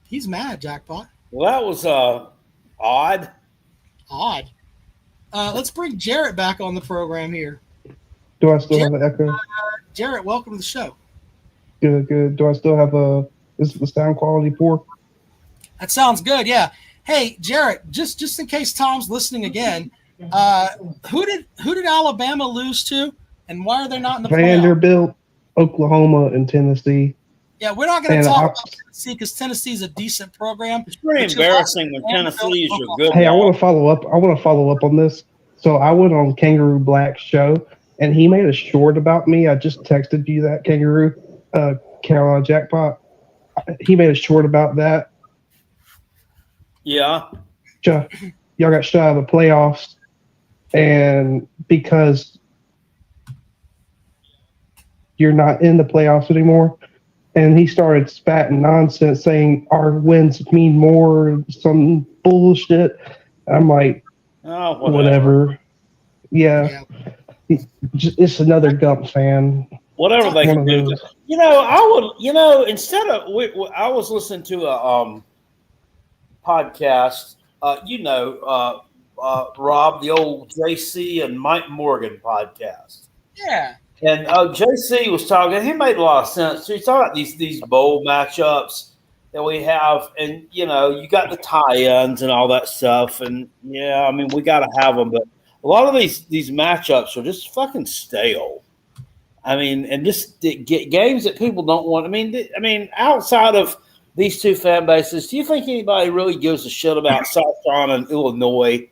He's mad, Jackpot.
Well, that was odd.
Odd. Let's bring Jarrett back on the program here.
Do I still have an echo?
Jarrett, welcome to the show.
Good. Do I still have is the sound quality poor?
That sounds good, yeah. Hey, Jarrett, just in case Tom's listening again, who did Alabama lose to, and why are they not in the playoff?
Vanderbilt, Oklahoma, and Tennessee.
Yeah, we're not going to talk about Tennessee because Tennessee is a decent program.
It's pretty embarrassing when Tennessee is your good.
Hey, I want to follow up on this. So I went on Kangaroo Black's show, and he made a short about me. I just texted you that, Kangaroo, Carolina Jackpot. He made a short about that.
Yeah.
Y'all got shot out of the playoffs, and because you're not in the playoffs anymore, and he started spatting nonsense saying our wins mean more, some bullshit. I'm like, whatever. Yeah. It's another Gump fan.
Whatever they can do. I would, instead of, I was listening to a podcast, Rob, the old JC and Mike Morgan podcast.
Yeah.
And JC was talking, he made a lot of sense. So he's talking about these bowl matchups that we have, and, you got the tie-ins and all that stuff. And, yeah, I mean, we got to have them. But a lot of these matchups are just fucking stale. I mean, and just get games that people don't want. I mean, outside of these two fan bases, do you think anybody really gives a shit about South Carolina and Illinois?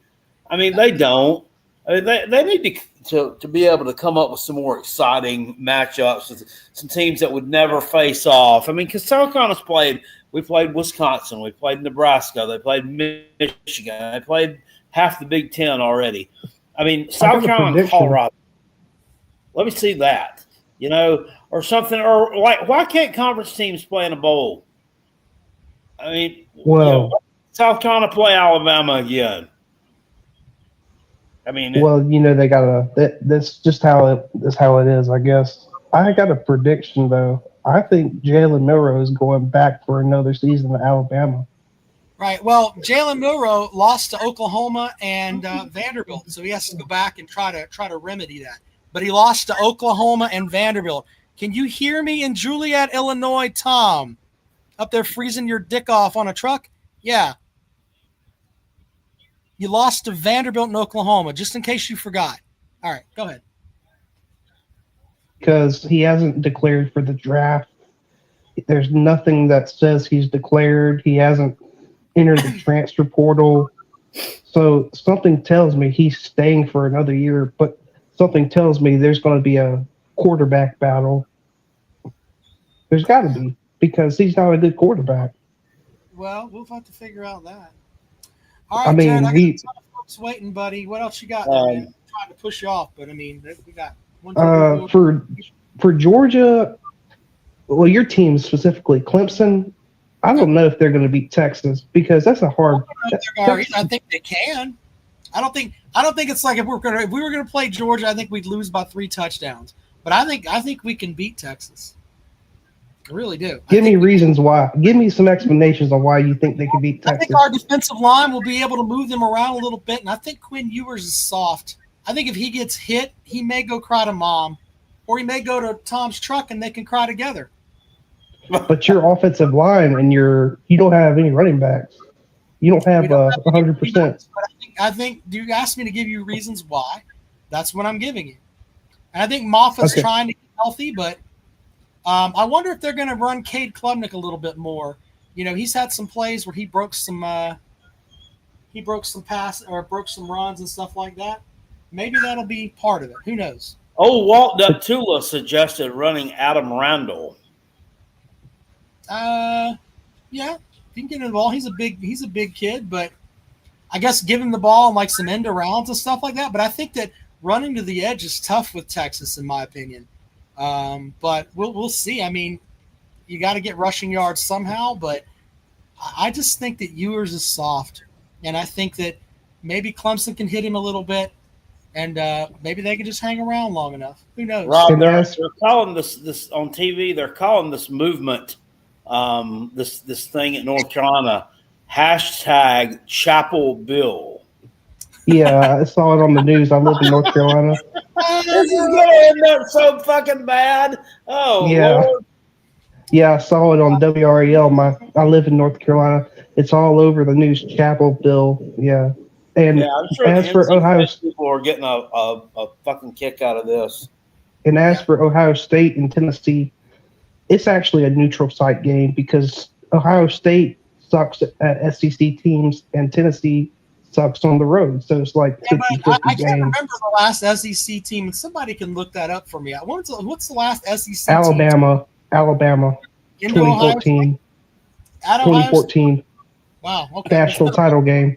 I mean, they don't. I mean, they need to be able to come up with some more exciting matchups with some teams that would never face off. I mean, because South Carolina's we played Wisconsin, we played Nebraska, they played Michigan, they played half the Big Ten already. I mean, South Carolina and Colorado. Let me see that, or something. Or, like, why can't conference teams play in a bowl? I mean, South Carolina play Alabama again. I mean,
they gotta. That's just how it is, I guess. I got a prediction though. I think Jalen Milroe is going back for another season at Alabama.
Right. Well, Jalen Milroe lost to Oklahoma and Vanderbilt, so he has to go back and try to remedy that. But he lost to Oklahoma and Vanderbilt. Can you hear me in Juliet, Illinois, Tom? Up there freezing your dick off on a truck? Yeah. You lost to Vanderbilt and Oklahoma, just in case you forgot. All right, go ahead.
Because he hasn't declared for the draft. There's nothing that says he's declared. He hasn't entered the transfer portal. So something tells me he's staying for another year, but something tells me there's going to be a quarterback battle. There's got to be, because he's not a good quarterback.
Well, we'll have to figure out that. All right,
I mean,
Jared, I got a ton of folks Just waiting, buddy. What else you got there, man? I'm trying to push you off, but I mean, we got one.
For Georgia, well, your team specifically, Clemson. I don't know if they're going to beat Texas because that's a hard.
I think they can. I don't think it's like if we were going to play Georgia, I think we'd lose by 3 touchdowns. But I think we can beat Texas. I really do.
Give me reasons why. Give me some explanations on why you think they can beat Texas.
I think our defensive line will be able to move them around a little bit, and I think Quinn Ewers is soft. I think if he gets hit, he may go cry to mom, or he may go to Tom's truck and they can cry together.
But your offensive line and you don't have any running backs. You don't have 100%.
I think. Do you ask me to give you reasons why? That's what I'm giving you. And I think Moffa's trying to get healthy, but I wonder if they're going to run Cade Klubnik a little bit more. You know, he's had some plays where he broke some pass or broke some runs and stuff like that. Maybe that'll be part of it. Who knows?
Oh, Walt Deptula suggested running Adam Randall.
Yeah, if he can get in the ball, he's a big kid, but I guess give him the ball and like some end arounds and stuff like that. But I think that running to the edge is tough with Texas, in my opinion. But we'll see. I mean, you got to get rushing yards somehow, but I just think that Ewers is soft, and I think that maybe Clemson can hit him a little bit, and maybe they can just hang around long enough. Who knows?
Rob, they're calling this on TV. They're calling this movement, this thing at North Carolina, #Chapel Bill.
Yeah, I saw it on the news. I live in North Carolina.
This is going to end up so fucking bad. Oh,
yeah. Lord. Yeah, I saw it on WREL. I live in North Carolina. It's all over the news. Chapel Bill. Yeah. And
I'm sure
as for Ohio,
people are getting a fucking kick out of this.
And as for Ohio State and Tennessee, it's actually a neutral site game because Ohio State sucks at SEC teams and Tennessee sucks on the road. So it's like 50-50
I can't
game.
remember the last SEC team, and somebody can look that up for me. What's the last SEC
Alabama.
team?
Alabama. 2014. 2014.
Wow. Okay.
National title game.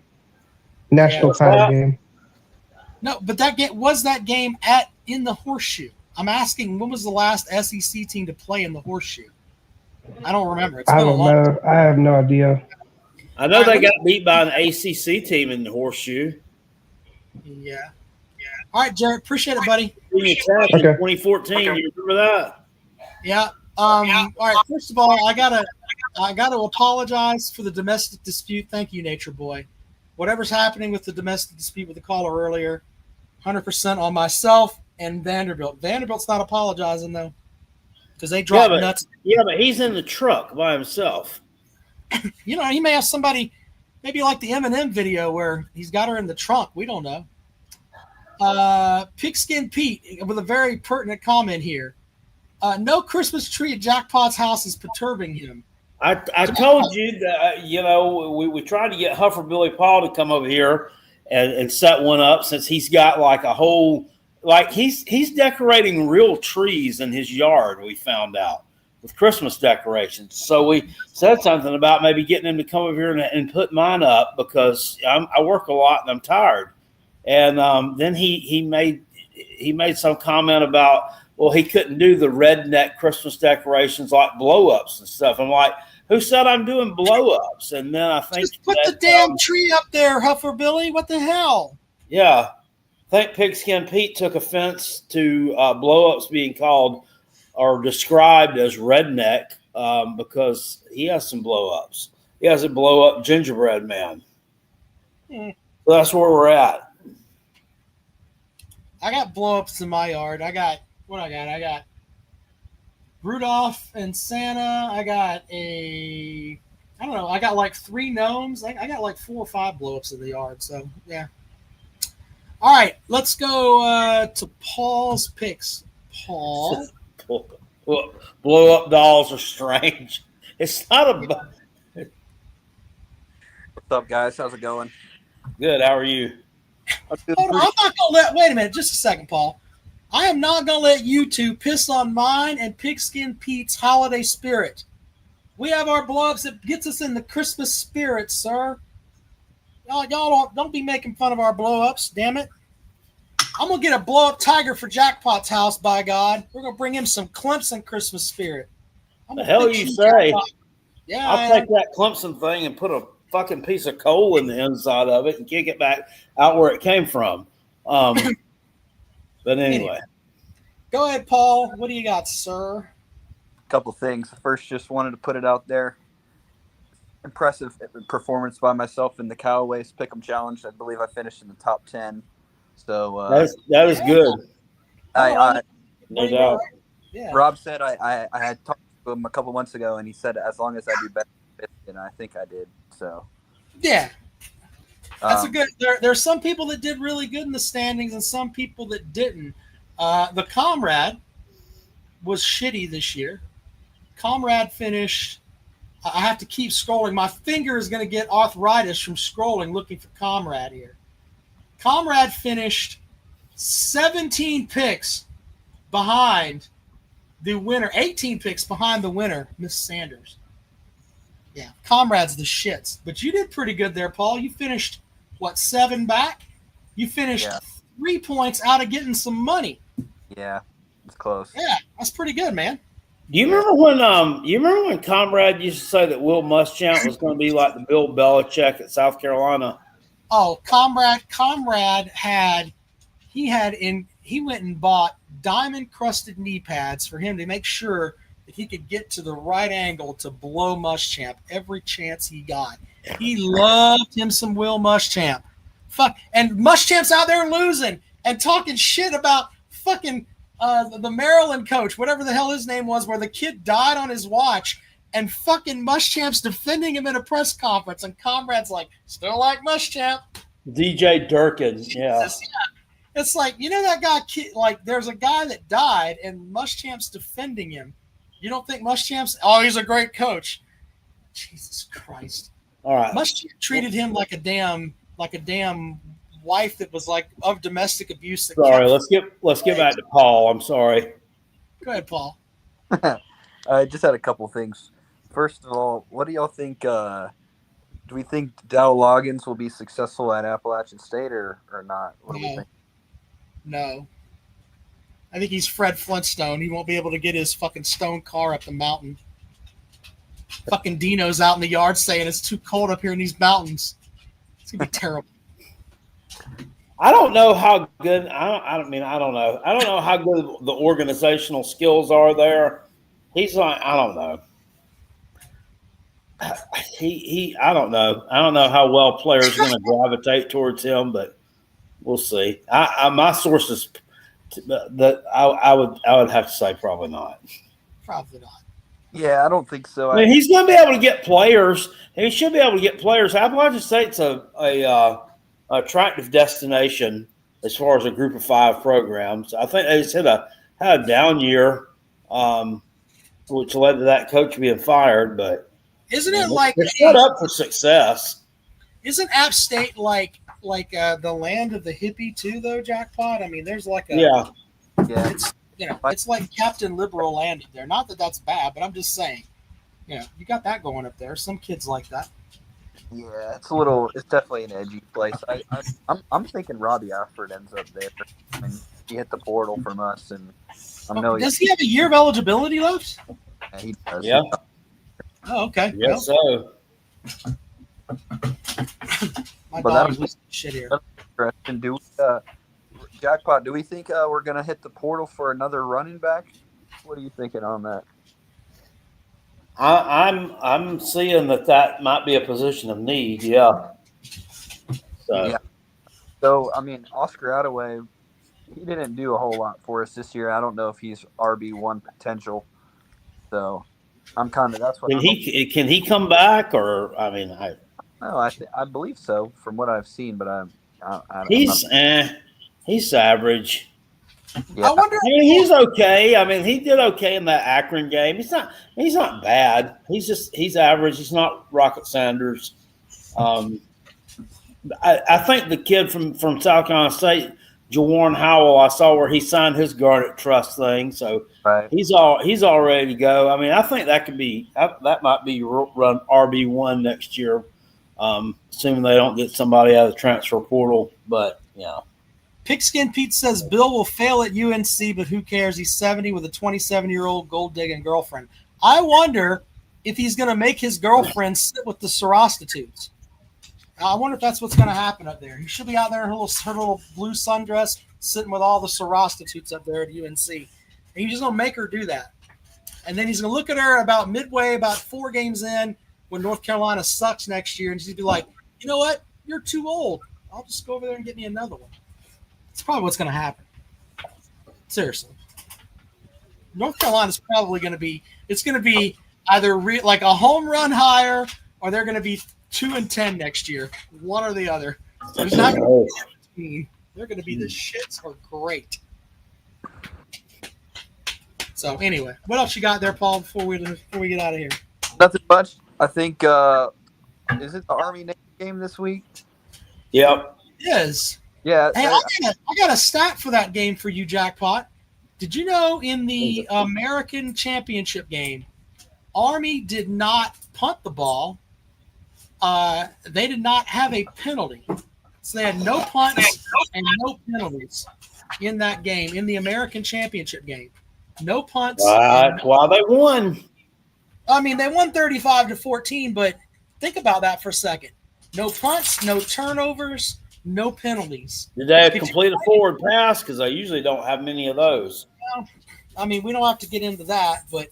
National title game.
No, but that game in the Horseshoe. I'm asking, when was the last SEC team to play in the Horseshoe? I don't remember.
I don't know. I have no idea.
I know they got beat by an ACC team in the Horseshoe.
Yeah. All right, Jared. Appreciate it, buddy.
In 2014. You remember that?
Yeah. All right. First of all, I gotta apologize for the domestic dispute. Thank you, Nature Boy. Whatever's happening with the domestic dispute with the caller earlier, 100% on myself and Vanderbilt. Vanderbilt's not apologizing though, because they dropped nuts.
Yeah, but he's in the truck by himself.
You know, he may have somebody, maybe like the Eminem video where he's got her in the trunk. We don't know. Pigskin Pete with a very pertinent comment here. No Christmas tree at Jackpot's house is perturbing him.
I told you that, we tried to get Huffer Billy Paul to come over here and set one up since he's got like a whole, like he's decorating real trees in his yard, we found out, with Christmas decorations. So we said something about maybe getting him to come over here and put mine up because I work a lot and I'm tired. And then he made some comment about, well, he couldn't do the redneck Christmas decorations like blow-ups and stuff. I'm like, who said I'm doing blow-ups? And then I think
just put the damn tree up there, Huffer Billy. What the hell?
Yeah. I think Pigskin Pete took offense to blow-ups being called or described as redneck because he has some blow-ups. He has a blow-up gingerbread man. So that's where we're at.
I got blow-ups in my yard. I got Rudolph and Santa. I got I got like 3 gnomes. I got like 4 or 5 blow-ups in the yard. So, yeah. All right, let's go to Paul's picks. Paul.
Blow-up dolls are strange. It's not a...
What's up, guys? How's it going?
Good. How are you?
Hold on, I'm not going to wait a minute, just a second, Paul. I am not going to let you two piss on mine and Pigskin Pete's holiday spirit. We have our blow-ups that gets us in the Christmas spirit, sir. Y'all don't be making fun of our blow-ups, damn it. I'm going to get a blow-up tiger for Jackpot's house, by God. We're going to bring him some Clemson Christmas spirit.
The hell you say?
Jackpot. Yeah,
I'll take that Clemson thing and put a fucking piece of coal in the inside of it and kick it back out where it came from. But anyway.
Go ahead, Paul. What do you got, sir?
Couple things. First, just wanted to put it out there. Impressive performance by myself in the Callaways Pick'em Challenge. I believe I finished in the top 10. So
that is good.
No
doubt.
Yeah.
Rob said I had talked to him a couple months ago, and he said as long as I do better, and I think I did. So
yeah, that's a good. There's some people that did really good in the standings, and some people that didn't. The Comrade was shitty this year. Comrade finished. I have to keep scrolling. My finger is going to get arthritis from scrolling, looking for Comrade here. Comrade finished 17 picks behind the winner, 18 picks behind the winner, Miss Sanders. Yeah, Comrade's the shits. But you did pretty good there, Paul. You finished, 7 back? You finished 3 points out of getting some money.
Yeah, it's close.
Yeah, that's pretty good, man.
Do you remember when Comrade used to say that Will Muschamp was going to be like the Bill Belichick at South Carolina?
Oh, Comrade he went and bought diamond-crusted knee pads for him to make sure that he could get to the right angle to blow Muschamp every chance he got. He loved him some Will Muschamp. Fuck, and Muschamp's out there losing and talking shit about fucking the Maryland coach, whatever the hell his name was, where the kid died on his watch, and fucking Muschamp's defending him in a press conference, and Comrade's like, still like Muschamp.
DJ Durkin, yeah.
It's like, that guy, like, there's a guy that died, and Muschamp's defending him. You don't think Muschamp's, he's a great coach. Jesus Christ.
All right.
Muschamp treated him like a damn wife that was like of domestic abuse.
Sorry, let's get back to Paul. I'm sorry.
Go ahead, Paul.
I just had a couple things. First of all, what do y'all think? Do we think Dow Loggins will be successful at Appalachian State or not? What do we think?
No. I think he's Fred Flintstone. He won't be able to get his fucking stone car up the mountain. Fucking Dino's out in the yard saying it's too cold up here in these mountains. It's gonna be terrible.
I don't know how good. I don't know. I don't know how good the organizational skills are there. He's like, I don't know. I don't know. I don't know how well players are going to gravitate towards him, but we'll see. My sources that I would have to say probably not.
Probably not.
Yeah, I don't think so.
I mean, he's going to be able to get players. He should be able to get players. Appalachian State's a attractive destination as far as a group of 5 programs. I think they just had a down year, which led to that coach being fired. But
isn't it like
they're set up for success?
Isn't App State like the land of the hippie too, though? Jackpot. I mean, there's like a
yeah.
It's it's like Captain Liberal landed there. Not that that's bad, but I'm just saying, you got that going up there. Some kids like that.
Yeah, it's definitely an edgy place. I'm thinking Robbie Alford ends up there. I mean, he hit the portal from us, and
does he have a year of eligibility left?
Yeah, he does.
Yeah.
Oh, okay.
Yes, so.
My dog's listening to shit here.
Do Jackpot? Do we think we're gonna hit the portal for another running back? What are you thinking on that?
I'm seeing that might be a position of need. Yeah.
So I mean, Oscar Attaway, he didn't do a whole lot for us this year. I don't know if he's RB1 potential. So I'm kind of that's what.
Can he come back or I mean
I believe so from what I've seen, but
he's average.
Yeah.
I wonder.
I mean, he's okay. I mean, he did okay in that Akron game. He's not bad. He's average. He's not Rocket Sanders. I think the kid from South Carolina State, Jawarn Howell, I saw where he signed his Garnet Trust thing, so
right.
He's all ready to go. I mean, I think that might be run RB1 next year. assuming they don't get somebody out of the transfer portal. But yeah.
Pigskin Pete says Bill will fail at UNC, but who cares? He's 70 with a 27-year-old gold-digging girlfriend. I wonder if he's going to make his girlfriend sit with the Sorostitutes. I wonder if that's what's going to happen up there. He should be out there in her little blue sundress sitting with all the Sorostitutes up there at UNC. And he's just going to make her do that. And then he's going to look at her about midway, about 4 games in, when North Carolina sucks next year, and she'd be like, you know what? You're too old. I'll just go over there and get me another one. It's probably what's going to happen. Seriously. North Carolina's probably going to be – it's going to be either like a home run hire, or they're going to be 2-10 next year. One or the other. There's not going to be a team. They're going to be the shits are great. So anyway, what else you got there, Paul, before we get out of here?
Nothing much. I think is it the Army Navy game this week?
Yep.
It is.
Yeah.
Hey, I got a stat for that game for you, Jackpot. Did you know in the American Championship game, Army did not punt the ball. They did not have a penalty. So they had no punts and no penalties in that game, in the American Championship game. No punts.
Well, they won.
I mean, they won 35-14, but think about that for a second. No punts, no turnovers, no penalties.
Did they complete a forward pass? Because I usually don't have many of those.
Well, I mean, we don't have to get into that, but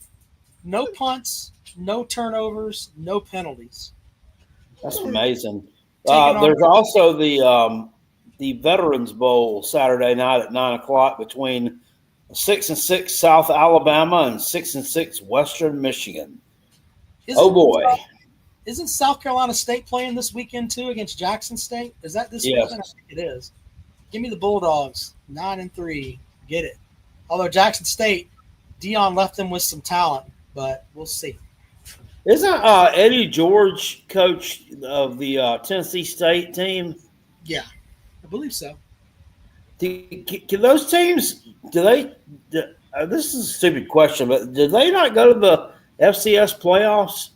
no punts, no turnovers, no penalties.
That's amazing. There's also the Veterans Bowl Saturday night at 9:00 between 6-6 South Alabama and 6-6 Western Michigan.
Isn't South Carolina State playing this weekend too against Jackson State? Is that this weekend? I think it is. Give me the Bulldogs, 9-3. Get it. Although Jackson State, Dion left them with some talent, but we'll see.
Isn't Eddie George coach of the Tennessee State team?
Yeah, I believe so.
Can those teams, this is a stupid question, but did they not go to the FCS playoffs?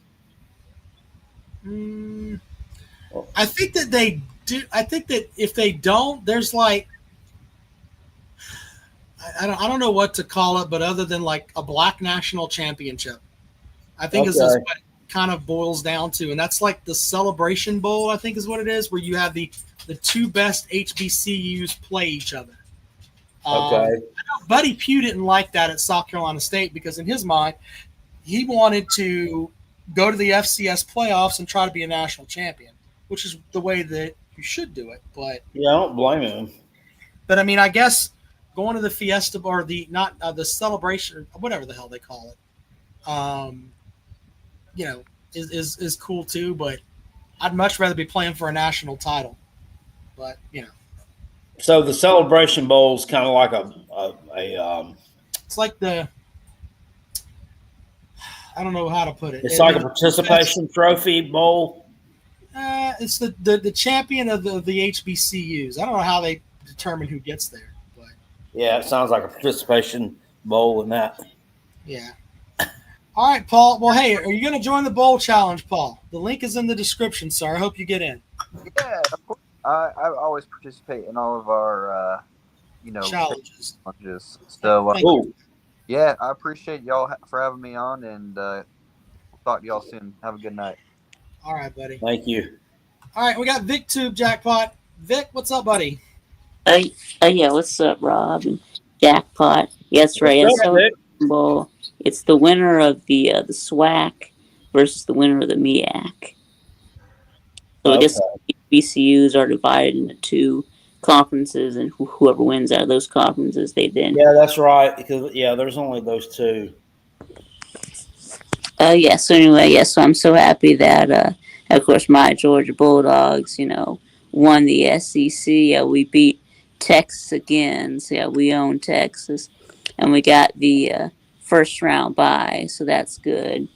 I think that they do. I think that if they don't, there's like, I don't know what to call it, but other than like a black national championship, I think is what it kind of boils down to. And that's like the Celebration Bowl, I think is what it is, where you have the 2 best HBCUs play each other. I know Buddy Pugh didn't like that at South Carolina State because in his mind, he wanted to go to the FCS playoffs and try to be a national champion, which is the way that you should do it. But
yeah, I don't blame him.
But I mean, I guess going to the Fiesta or the Celebration, whatever the hell they call it, is cool too. But I'd much rather be playing for a national title. But
so the Celebration Bowl is kind of like
it's like I don't know how to put it.
It's like a participation trophy bowl.
It's the champion of the HBCUs. I don't know how they determine who gets there, but
yeah, it sounds like a participation bowl in that.
Yeah. All right, Paul. Well, hey, are you going to join the bowl challenge, Paul? The link is in the description, sir. I hope you get in.
Yeah, of course. I always participate in all of our,
challenges.
So, yeah, I appreciate y'all for having me on, and we'll talk to y'all soon. Have a good night.
All right, buddy.
Thank you.
All right, we got Vic Tube Jackpot. Vic, what's up, buddy?
Yeah, what's up, Rob and Jackpot? Yes, right. Bowl. It's the winner of the SWAC versus the winner of the MEAC. So I guess BCUs are divided into 2 conferences, and whoever wins out of those conferences, they then.
Yeah, that's right. Because there's only those 2.
So anyway, so I'm so happy that, of course, my Georgia Bulldogs, won the SEC. We beat Texas again. So we own Texas, and we got the first round bye. So that's good.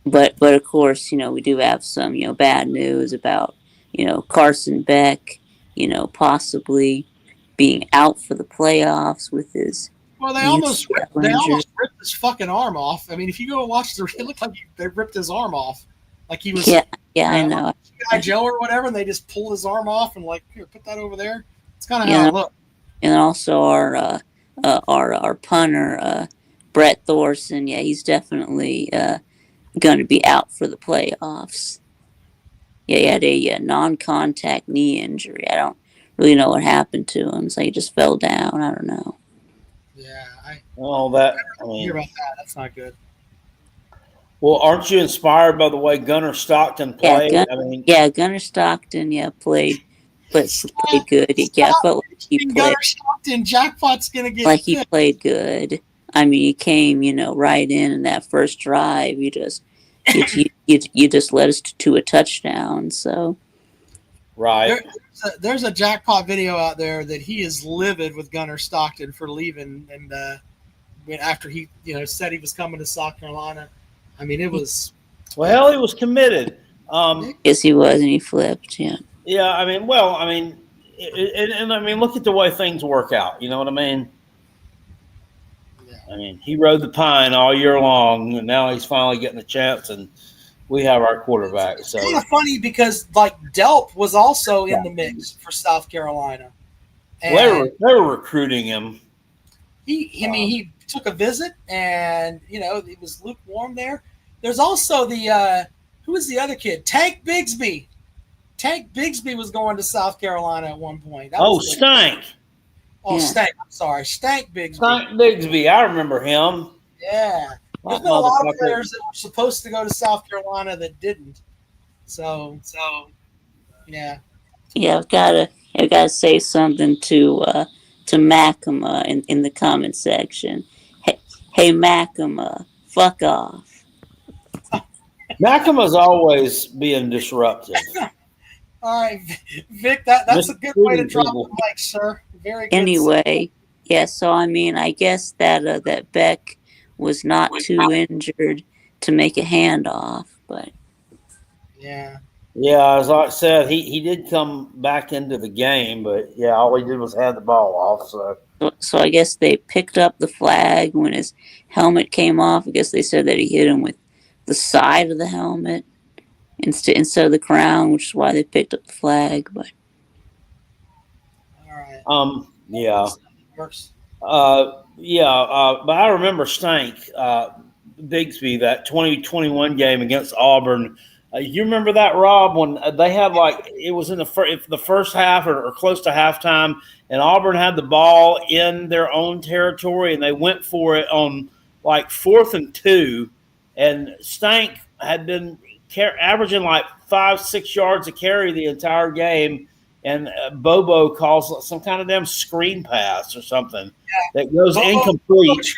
But of course, we do have some, bad news about, Carson Beck, possibly being out for the playoffs with his.
Well, they almost ripped his fucking arm off. I mean, if you go and watch it looked like they ripped his arm off, like he was
Yeah, I know.
Guy Joe or whatever, and they just pull his arm off and like, here, put that over there. It's kind of
Yeah,
how I look.
and also our punter Brett Thorson. Yeah, he's definitely going to be out for the playoffs. Yeah, he had a non-contact knee injury. I don't really know what happened to him, so he just fell down. I don't know.
Yeah,
Well, that I
hear
mean,
about that. That's not good.
well, aren't you inspired by the way Gunnar Stockton played? I mean,
Gunnar Stockton, played good. Yeah, I felt like he played
Gunnar Stockton, Jackpot's gonna get
like he played good. I mean, he came, right in that first drive. You just led us to a touchdown. So
right.
There's a Jackpot video out there that he is livid with Gunnar Stockton for leaving, and after he said he was coming to South Carolina. I mean, it was.
Well, he was committed.
Yes, he was, and he flipped. Yeah.
Yeah, I mean, and I mean, look at the way things work out. You know what I mean? I mean, he rode the pine all year long, and now he's finally getting a chance, and we have our quarterback. So
it's kind of funny because like Delp was also in the mix for South Carolina. And
they were recruiting him.
He took a visit, and it was lukewarm there. There's also who was the other kid? Tank Bigsby. Tank Bigsby was going to South Carolina at one point.
Stank.
Stank. I'm sorry, Stank Bigsby.
Stank Bigsby. I remember him.
Yeah. There's been a lot of players that were supposed to go to South Carolina that didn't. So yeah.
Yeah, I've gotta say something to Makama in the comment section. Hey Makama, fuck off.
Makama's always being disruptive.
All right, Vic, that's a good way to drop the mic, sir. Very good.
Anyway, yeah, so I mean, I guess that Beck was not too injured to make a handoff, but
yeah.
Yeah, as I said, he did come back into the game, but yeah, all he did was hand the ball off.
So I guess they picked up the flag when his helmet came off. I guess they said that he hit him with the side of the helmet instead of the crown, which is why they picked up the flag. But
all right.
Yeah.
Works.
But I remember Stank Bigsby, that 2021 game against Auburn. You remember that, Rob, when they had it was in the first half or close to halftime, and Auburn had the ball in their own territory, and they went for it on 4th and 2, and Stank had been averaging 5-6 yards a carry the entire game, and Bobo calls some kind of damn screen pass or something that goes incomplete.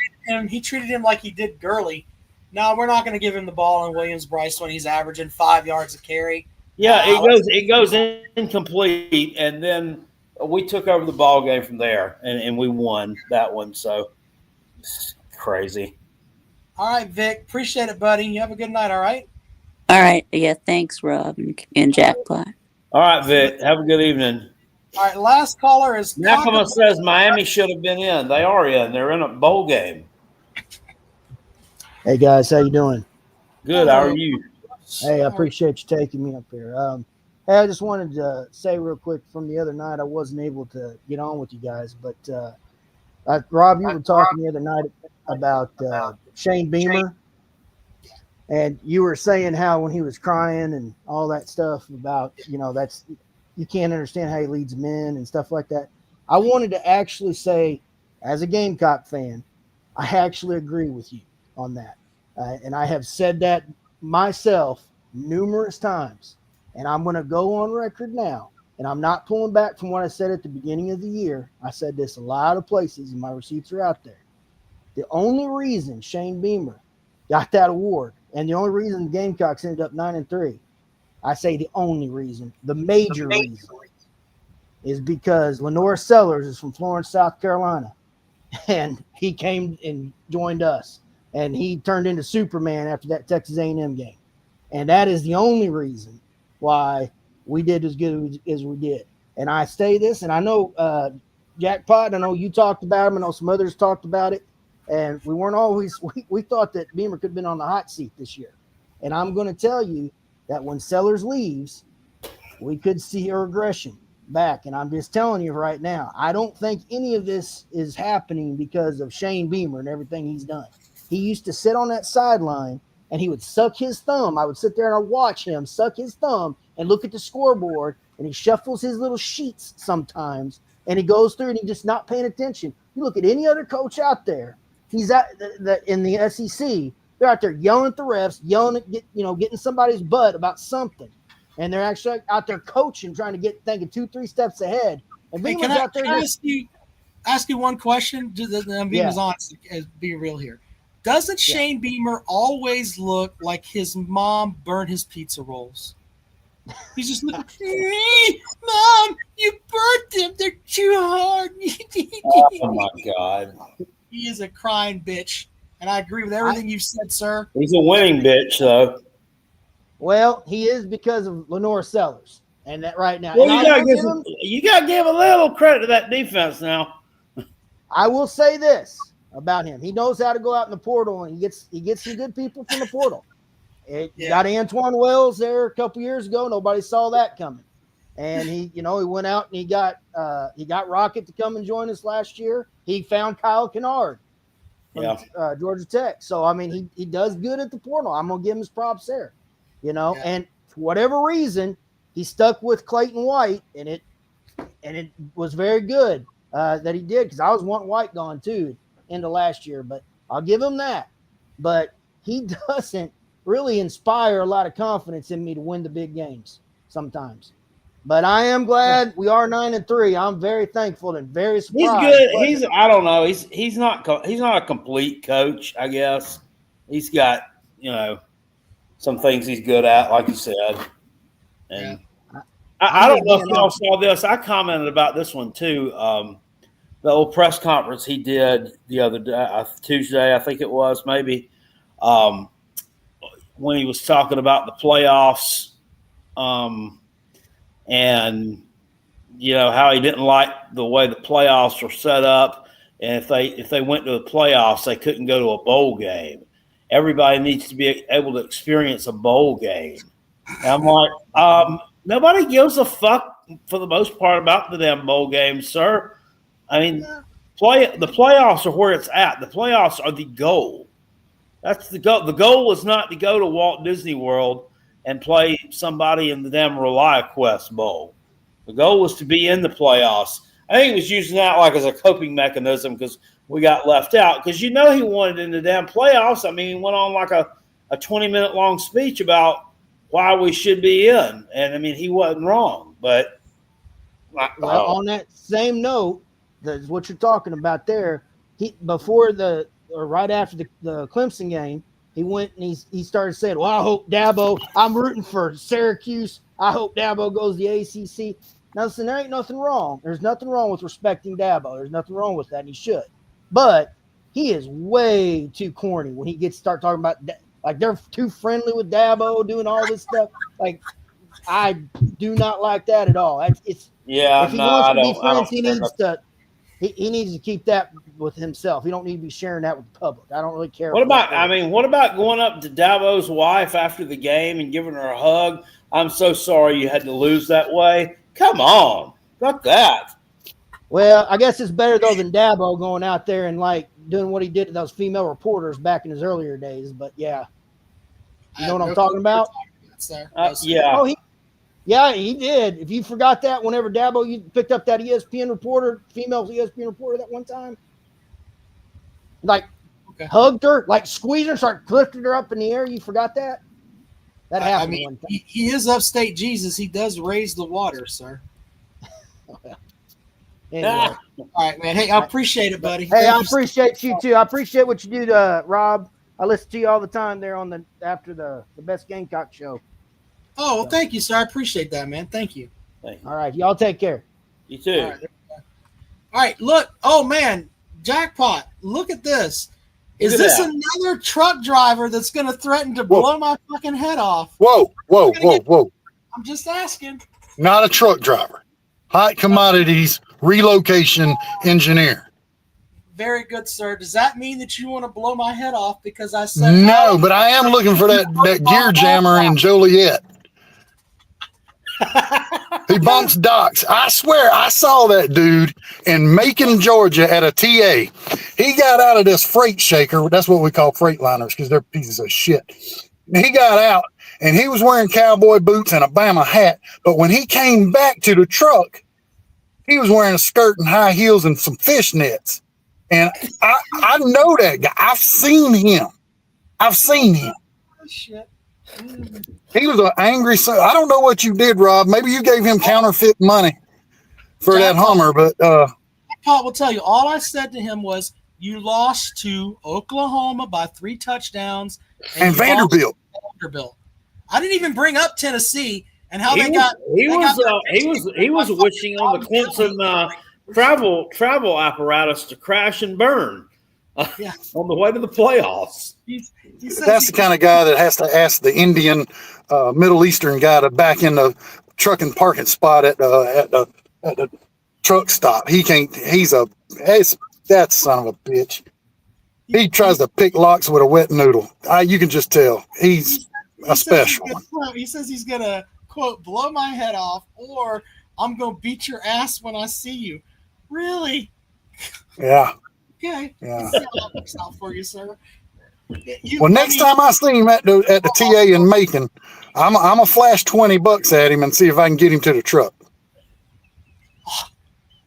He treated him like he did Gurley. No, we're not going to give him the ball in Williams-Brice when he's averaging 5 yards a carry.
Yeah, it goes incomplete, and then we took over the ball game from there, and we won that one. So it's crazy.
All right, Vic, appreciate it, buddy. You have a good night. All right.
All right, yeah, thanks, Rob and Jackpot.
All right, Vic, have a good evening.
All right, last caller is
Nakama says Miami should have been in. They are in. They're in a bowl game.
Hey guys, how you doing?
Good. How are you?
Hey, I appreciate you taking me up here. Hey, I just wanted to say real quick from the other night, I wasn't able to get on with you guys, but Rob, you were talking the other night about Shane Beamer, and you were saying how when he was crying and all that stuff about, that's you can't understand how he leads men and stuff like that. I wanted to actually say, as a Gamecock fan, I actually agree with you on that. And I have said that myself numerous times, and I'm going to go on record now, and I'm not pulling back from what I said at the beginning of the year. I said this a lot of places, and my receipts are out there. The only reason Shane Beamer got that award, and the only reason the Gamecocks ended up 9-3, I say the only reason, the major reason, is because Lenore Sellers is from Florence, South Carolina, and he came and joined us. And he turned into Superman after that Texas A&M game. And that is the only reason why we did as good as we did. And I say this, and I know Jackpot, I know you talked about him, I know some others talked about it, and we weren't always – we thought that Beamer could have been on the hot seat this year. And I'm going to tell you that when Sellers leaves, we could see a regression back. And I'm just telling you right now, I don't think any of this is happening because of Shane Beamer and everything he's done. He used to sit on that sideline and he would suck his thumb. I would sit there and I'd watch him suck his thumb and look at the scoreboard, and he shuffles his little sheets sometimes, and he goes through and he's just not paying attention. You look at any other coach out there, he's at in the SEC, they're out there yelling at the refs, yelling at getting somebody's butt about something. And they're actually out there coaching, trying to thinking 2-3 steps ahead. And
Hey,
Beamer's out there
can I ask you one question? I'm being as honest as being real here. Doesn't Shane Beamer always look like his mom burned his pizza rolls? He's just like, Mom, you burnt them. They're too hard.
Oh, my God.
He is a crying bitch. And I agree with everything you've said, sir.
He's a winning bitch, though.
Well, he is because of Lenore Sellers. And that right now.
Well, you got to give a little credit to that defense now.
I will say this about him. He knows how to go out in the portal, and he gets some good people from the portal. Got Antoine Wells there a couple years ago. Nobody saw that coming. And he went out and he got Rocket to come and join us last year. He found Kyle Kennard from Georgia Tech. So, I mean, he does good at the portal. I'm going to give him his props there, and for whatever reason, he stuck with Clayton White, and it was very good that he did, because I was wanting White gone too into last year, but I'll give him that. But he doesn't really inspire a lot of confidence in me to win the big games sometimes. But I am glad we are 9-3. I'm very thankful and very surprised.
He's good. I don't know. He's not a complete coach, I guess. He's got, some things he's good at, like you said. And I don't know if y'all saw this. I commented about this one too. The old press conference he did the other day, Tuesday, I think it was, maybe, when he was talking about the playoffs, and how he didn't like the way the playoffs were set up, and if they went to the playoffs, they couldn't go to a bowl game. Everybody needs to be able to experience a bowl game. And I'm like, nobody gives a fuck for the most part about the damn bowl games, sir. I mean, the playoffs are where it's at. The playoffs are the goal. That's the goal. The goal is not to go to Walt Disney World and play somebody in the damn ReliaQuest Bowl. The goal was to be in the playoffs. I think he was using that like as a coping mechanism because we got left out. Because he wanted in the damn playoffs. I mean, he went on like a 20-minute long speech about why we should be in. And, I mean, he wasn't wrong. But
on that same note, that's what you're talking about there. Right after the Clemson game, he went and he started saying, well, I hope Dabo, I'm rooting for Syracuse. I hope Dabo goes to the ACC. Now, listen, there ain't nothing wrong. There's nothing wrong with respecting Dabo. There's nothing wrong with that, and he should. But he is way too corny when he start talking about, like, they're too friendly with Dabo doing all this stuff. Like, I do not like that at all. If he wants to be friends, he needs to keep that with himself. He don't need to be sharing that with the public. I don't really care.
What about going up to Dabo's wife after the game and giving her a hug? I'm so sorry you had to lose that way. Come on. Fuck that.
Well, I guess it's better, though, than Dabo going out there and, like, doing what he did to those female reporters back in his earlier days. But, yeah. You know what I'm talking about?
Yeah.
Oh, he did. If you forgot that, whenever Dabo, you picked up that female ESPN reporter that one time, like hugged her, like squeezed her, started lifting her up in the air. You forgot that? That happened one time.
He is upstate Jesus. He does raise the water, sir.
Anyway.
All right, man. Hey, I appreciate it, buddy.
Hey, I appreciate you too. I appreciate what you do to Rob. I listen to you all the time there after the Best Gamecock show.
Oh, well, thank you, sir. I appreciate that, man. Thank you.
All right, y'all take care.
You too.
All right, look. Oh, man. Jackpot. Look at this. Is this another truck driver that's going to threaten to blow my fucking head off?
Whoa.
I'm just asking.
Not a truck driver. Hot Commodities relocation engineer.
Very good, sir. Does that mean that you want to blow my head off because I said
no? But I am looking for that gear jammer in Joliet. He bumps Docs. I swear I saw that dude in Macon, Georgia at a TA. He got out of this freight shaker. That's what we call freight liners because they're pieces of shit. He got out and he was wearing cowboy boots and a Bama hat. But when he came back to the truck, he was wearing a skirt and high heels and some fishnets. And I know that guy. I've seen him.
Oh, shit.
He was an angry son. I don't know what you did, Rob. Maybe you gave him counterfeit money for that Hummer, but
Paul will tell you, all I said to him was, you lost to Oklahoma by 3 touchdowns
and Vanderbilt.
I didn't even bring up Tennessee and how
He
they
was wishing on the Clemson travel apparatus to crash and burn on the way to the playoffs.
That's the kind of guy that has to ask the Indian, Middle Eastern guy to back in the truck and parking spot at the truck stop. He can't. That son of a bitch. He tries to pick locks with a wet noodle. You can just tell he's a special one.
He says he's gonna quote blow my head off, or I'm gonna beat your ass when I see you. Really?
Yeah.
Okay.
Yeah.
See how that works out for you, sir.
Well, next time I see him at the TA in Macon, I'm gonna flash $20 at him and see if I can get him to the truck.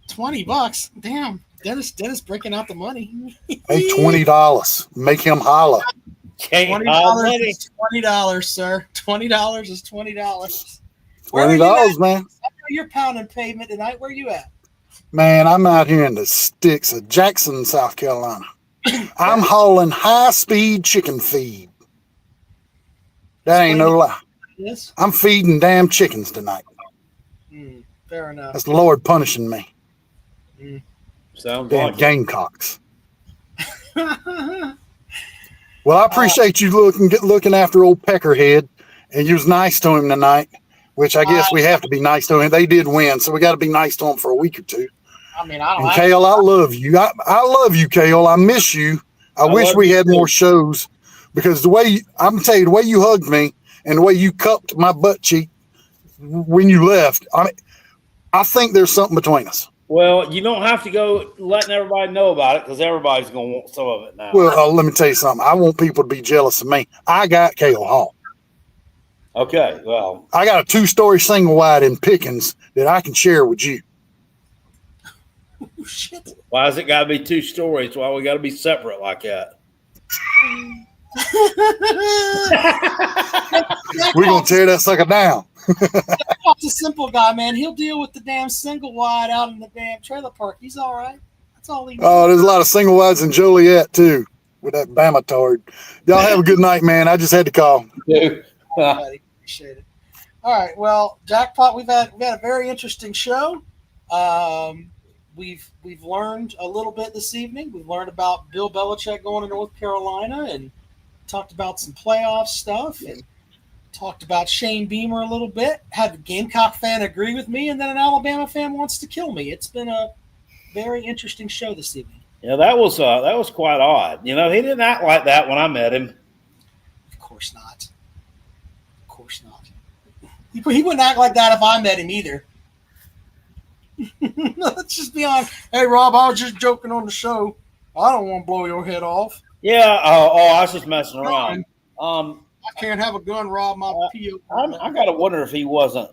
$20? Damn. Dennis breaking out the money.
Hey, $20. Make him holler.
$20 is $20, sir. $20 is $20.
$20, man.
I know you're pounding pavement tonight. Where you at?
Man, I'm out here in the sticks of Jackson, South Carolina. I'm hauling high-speed chicken feed. That ain't no lie.
Yes.
I'm feeding damn chickens tonight.
Fair enough.
That's the Lord punishing me.
Sounds
damn
like
Gamecocks. Well, I appreciate you looking after old Peckerhead, and you was nice to him tonight, which I guess we have to be nice to him. They did win, so we got to be nice to him for a week or two.
I mean, I don't.
And Kale, I love you. I love you, Kale. I miss you. I wish we had more shows because I'm gonna tell you, the way you hugged me and the way you cupped my butt cheek when you left, I think there's something between us.
Well, you don't have to go letting everybody know about it because everybody's going to want some of it now.
Well, let me tell you something. I want people to be jealous of me. I got Kale Hall.
Okay, well.
I got a 2-story single wide in Pickens that I can share with you.
Oh, shit.
Why has it got to be 2 stories? Why we got to be separate like that?
We're going to tear that sucker down.
That's a simple guy, man. He'll deal with the damn single wide out in the damn trailer park. He's all right. That's all he needs.
Oh, there's a lot of single wides in Joliet, too, with that Bama tard. Y'all have a good night, man. I just had to call.
Buddy, appreciate it. All right. Well, Jackpot, we've had a very interesting show. We've learned a little bit this evening. We've learned about Bill Belichick going to North Carolina and talked about some playoff stuff and talked about Shane Beamer a little bit. Had a Gamecock fan agree with me, and then an Alabama fan wants to kill me. It's been a very interesting show this evening.
Yeah, that was quite odd. You know, he didn't act like that when I met him.
Of course not. Of course not. He wouldn't act like that if I met him either. Let's just be honest. Hey, Rob, I was just joking on the show. I don't want to blow your head off.
Yeah. I was just messing around.
I can't have a gun rob my PO.
I gotta wonder if he wasn't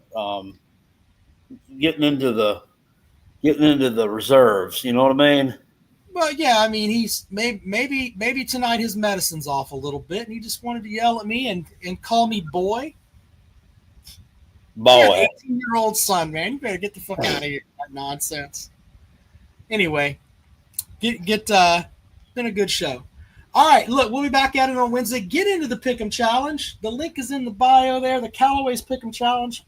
getting into the reserves. You know what I mean?
But yeah, I mean, he's maybe tonight his medicine's off a little bit, and he just wanted to yell at me and call me boy.
Boy,
18-year-old son, man, you better get the fuck out of here. That nonsense. Anyway, been a good show. All right, look, we'll be back at it on Wednesday. Get into the Pick'em Challenge. The link is in the bio there, the Callaway's Pick'em Challenge.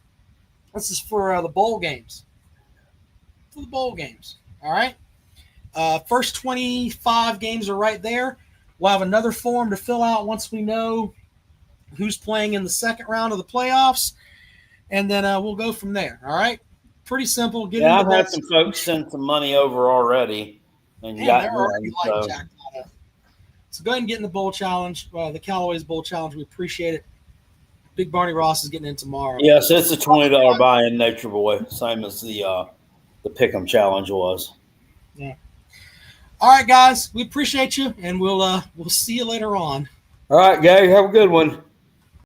This is for the bowl games. For the bowl games, all right? First 25 games are right there. We'll have another form to fill out once we know who's playing in the second round of the playoffs, and then we'll go from there, all right? Pretty simple.
I've had some folks send some money over already. And
they're already like jackpot. So go ahead and get in the bowl challenge, the Callaway's Bowl Challenge. We appreciate it. Big Barney Ross is getting in tomorrow.
Yes, it's a $20 buy-in, Nature Boy, same as the Pick'em Challenge was.
Yeah. All right, guys, we appreciate you, and we'll see you later on.
All right, guys, have a good one.